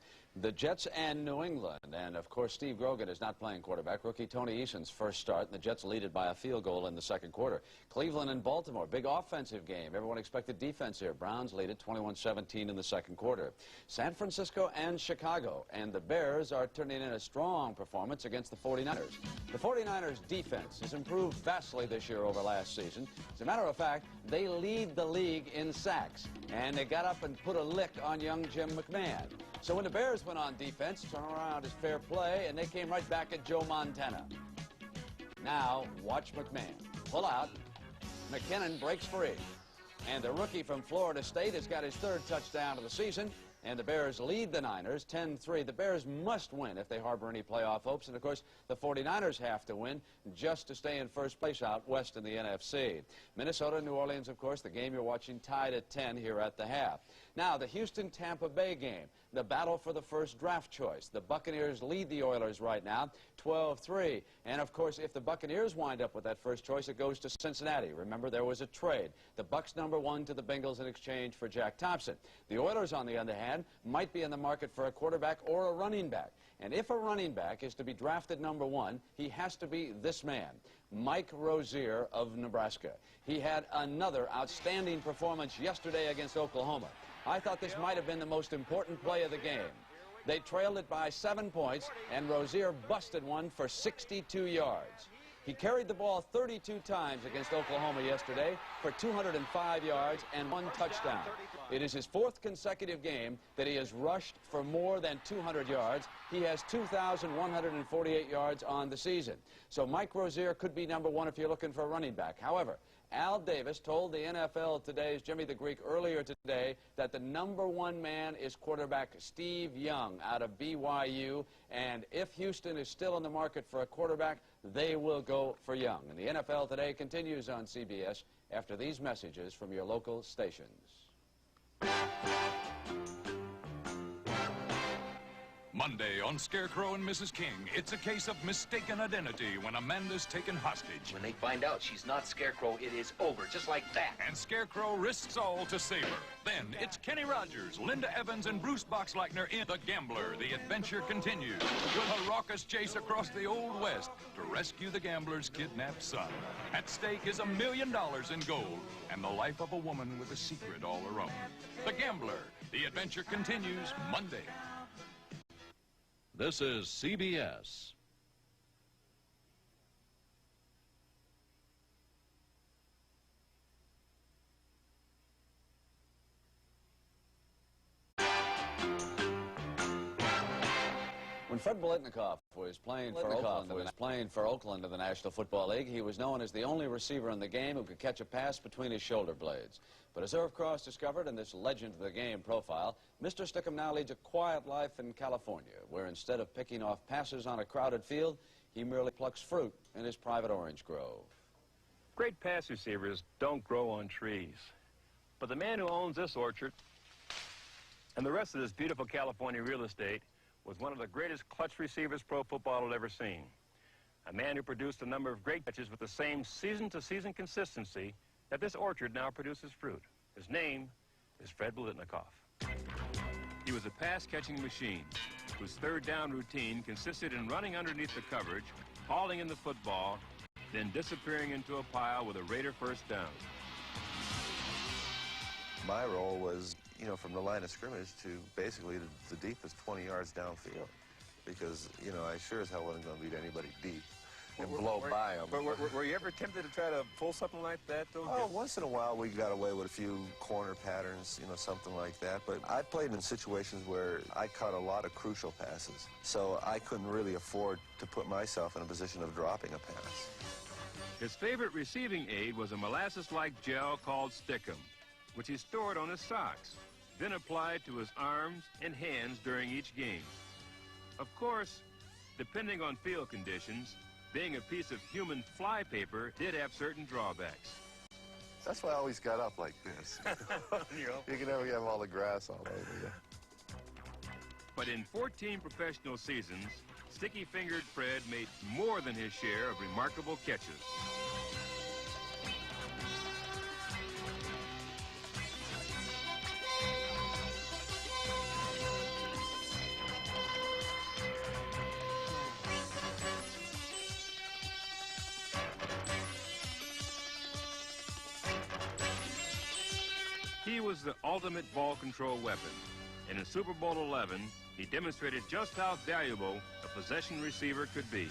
The Jets and New England, and of course Steve Grogan is not playing quarterback. Rookie Tony Eason's first start, and the Jets lead it by a field goal in the second quarter. Cleveland and Baltimore, big offensive game. Everyone expected defense here. Browns lead it 21-17 in the second quarter. San Francisco and Chicago, and the Bears are turning in a strong performance against the 49ers. The 49ers defense has improved vastly this year over last season. As a matter of fact, they lead the league in sacks, and they got up and put a lick on young Jim McMahon. So when the Bears went on defense, turnaround is fair play, and they came right back at Joe Montana. Now, watch McMahon pull out. McKinnon breaks free. And the rookie from Florida State has got his third touchdown of the season. And the Bears lead the Niners 10-3. The Bears must win if they harbor any playoff hopes. And, of course, the 49ers have to win just to stay in first place out west in the NFC. Minnesota, New Orleans, of course, the game you're watching tied at 10 here at the half. Now, the Houston-Tampa Bay game, the battle for the first draft choice. The Buccaneers lead the Oilers right now, 12-3. And, of course, if the Buccaneers wind up with that first choice, it goes to Cincinnati. Remember, there was a trade. The Bucs #1 to the Bengals in exchange for Jack Thompson. The Oilers, on the other hand, might be in the market for a quarterback or a running back. And if a running back is to be drafted #1, he has to be this man, Mike Rozier of Nebraska. He had another outstanding performance yesterday against Oklahoma. I thought this might have been the most important play of the game. They trailed it by 7 points, and Rozier busted one for 62 yards. He carried the ball 32 times against Oklahoma yesterday for 205 yards and 1 touchdown. It is his 4th consecutive game that he has rushed for more than 200 yards. He has 2,148 yards on the season. So Mike Rozier could be #1 if you're looking for a running back. However, Al Davis told the NFL Today's Jimmy the Greek earlier today that the #1 man is quarterback Steve Young out of BYU, and if Houston is still in the market for a quarterback, they will go for Young. And the NFL Today continues on CBS after these messages from your local stations. Monday on Scarecrow and Mrs. King, it's a case of mistaken identity when Amanda's taken hostage. When they find out she's not Scarecrow, it is over, just like that. And Scarecrow risks all to save her. Then it's Kenny Rogers, Linda Evans, and Bruce Boxleitner in The Gambler. The adventure continues with a raucous chase across the Old West to rescue the gambler's kidnapped son. At stake is $1 million in gold and the life of a woman with a secret all her own. The Gambler. The adventure continues Monday. This is CBS. When Fred Biletnikoff was playing for Oakland in the National Football League, he was known as the only receiver in the game who could catch a pass between his shoulder blades. But as Irv Cross discovered in this legend of the game profile, Mr. Stickham now leads a quiet life in California, where instead of picking off passes on a crowded field, he merely plucks fruit in his private orange grove. Great pass receivers don't grow on trees. But the man who owns this orchard and the rest of this beautiful California real estate was one of the greatest clutch receivers pro football had ever seen. A man who produced a number of great catches with the same season-to-season consistency that this orchard now produces fruit. His name is Fred Biletnikoff. He was a pass-catching machine whose third down routine consisted in running underneath the coverage, hauling in the football, then disappearing into a pile with a Raider first down. My role was, you know, from the line of scrimmage to basically the deepest 20 yards downfield, because, you know, I sure as hell wasn't going to beat anybody deep and blow by them. But were you ever tempted to try to pull something like that, though? Oh, once in a while we got away with a few corner patterns, you know, something like that. But I played in situations where I caught a lot of crucial passes, so I couldn't really afford to put myself in a position of dropping a pass. His favorite receiving aid was a molasses-like gel called Stickham, which he stored on his socks, then applied to his arms and hands during each game. Of course, depending on field conditions, being a piece of human flypaper did have certain drawbacks. That's why I always got up like this. You can never have all the grass all over you. But in 14 professional seasons, sticky-fingered Fred made more than his share of remarkable catches. He was the ultimate ball control weapon. And in Super Bowl XI, he demonstrated just how valuable a possession receiver could be.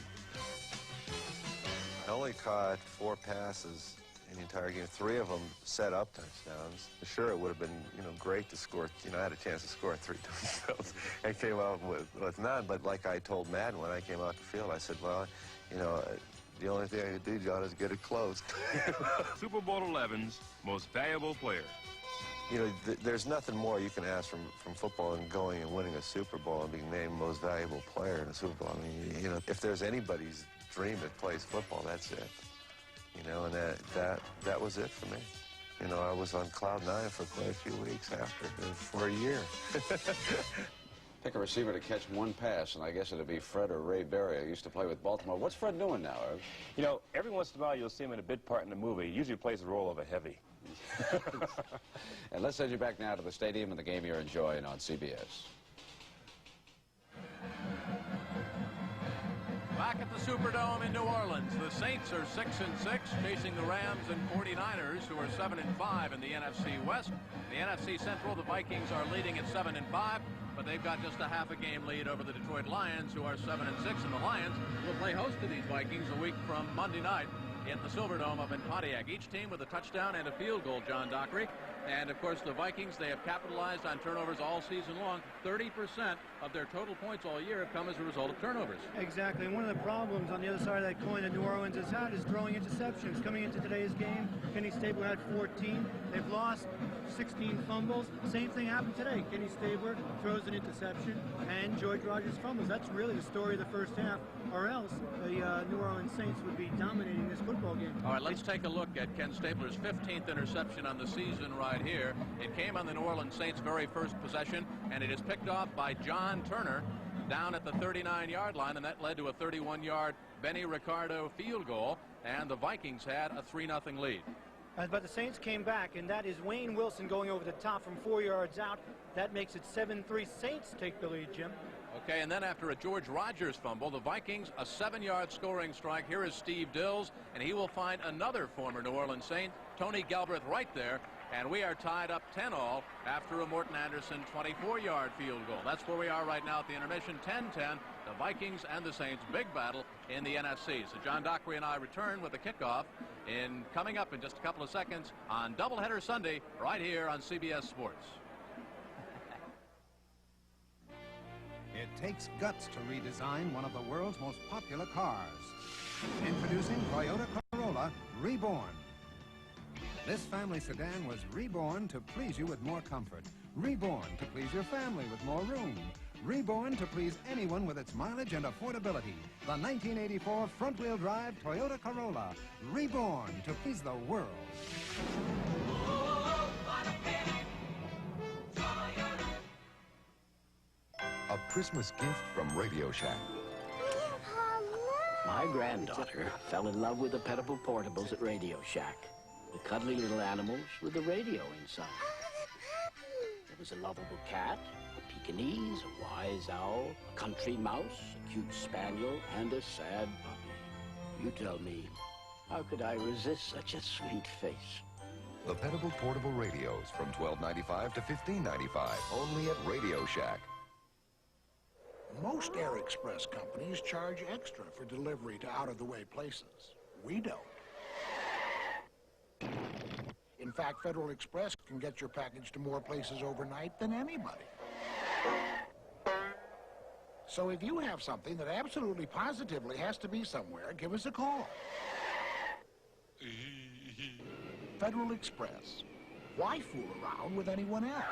I only caught 4 passes in the entire game. 3 of them set up touchdowns. Sure, it would have been, you know, great to score. You know, I had a chance to score 3 touchdowns. I came out with none, but like I told Madden when I came out the field, I said, well, you know, the only thing I could do, John, is get it closed. Super Bowl XI's most valuable player. You know, there's nothing more you can ask from football than going and winning a Super Bowl and being named most valuable player in a Super Bowl. I mean, you know, if there's anybody's dream that plays football, that's it. You know, and that was it for me. You know, I was on cloud 9 for quite a few weeks after, for a year. Pick a receiver to catch 1 pass, and I guess it'd be Fred or Ray Berry. I used to play with Baltimore. What's Fred doing now, Irv? You know, every once in a while you'll see him in a bit part in a movie. He usually plays the role of a heavy. And let's send you back now to the stadium and the game you're enjoying on CBS. Back at the Superdome in New Orleans, the Saints are 6-6, chasing the Rams and 49ers, who are 7-5 in the NFC West. In the NFC Central, the Vikings are leading at 7-5, but they've got just a half a game lead over the Detroit Lions, who are 7-6, and the Lions will play host to these Vikings a week from Monday night in the Silverdome up in Pontiac. Each team with a touchdown and a field goal, John Dockery. And, of course, the Vikings, they have capitalized on turnovers all season long. 30% of their total points all year have come as a result of turnovers. Exactly. And one of the problems on the other side of that coin that New Orleans has had is throwing interceptions. Coming into today's game, Kenny Stabler had 14. They've lost 16 fumbles. Same thing happened today. Kenny Stabler throws an interception, and George Rogers fumbles. That's really the story of the first half, or else the New Orleans Saints would be dominating this football game. All right, let's take a look at Ken Stabler's 15th interception on the season right here. It came on the New Orleans Saints' very first possession, and it is picked off by John Turner down at the 39-yard line, and that led to a 31-yard Benny Ricardo field goal, and the Vikings had a 3-0 lead. But the Saints came back, and that is Wayne Wilson going over the top from 4 yards out. That makes it 7-3. Saints take the lead, Jim. Okay, and then after a George Rogers fumble, the Vikings, a 7-yard scoring strike. Here is Steve Dills, and he will find another former New Orleans Saint, Tony Galbraith, right there. And we are tied up 10-all after a Morton Anderson 24-yard field goal. That's where we are right now at the intermission, 10-10. The Vikings and the Saints, big battle in the NFC. So John Dockery and I return with the kickoff coming up in just a couple of seconds on Doubleheader Sunday right here on CBS Sports. It takes guts to redesign one of the world's most popular cars. Introducing Toyota Corolla Reborn. This family sedan was reborn to please you with more comfort. Reborn to please your family with more room. Reborn to please anyone with its mileage and affordability. The 1984 front-wheel drive Toyota Corolla. Reborn to please the world. A Christmas gift from Radio Shack. My granddaughter fell in love with the Petable Portables at Radio Shack. The cuddly little animals with the radio inside. There was a lovable cat, a Pekingese, a wise owl, a country mouse, a cute spaniel, and a sad puppy. You tell me, how could I resist such a sweet face? The Petable Portable Radios from $12.95 to $15.95, only at Radio Shack. Most Air Express companies charge extra for delivery to out-of-the-way places. We don't. In fact, Federal Express can get your package to more places overnight than anybody. So if you have something that absolutely positively has to be somewhere, give us a call. Federal Express. Why fool around with anyone else?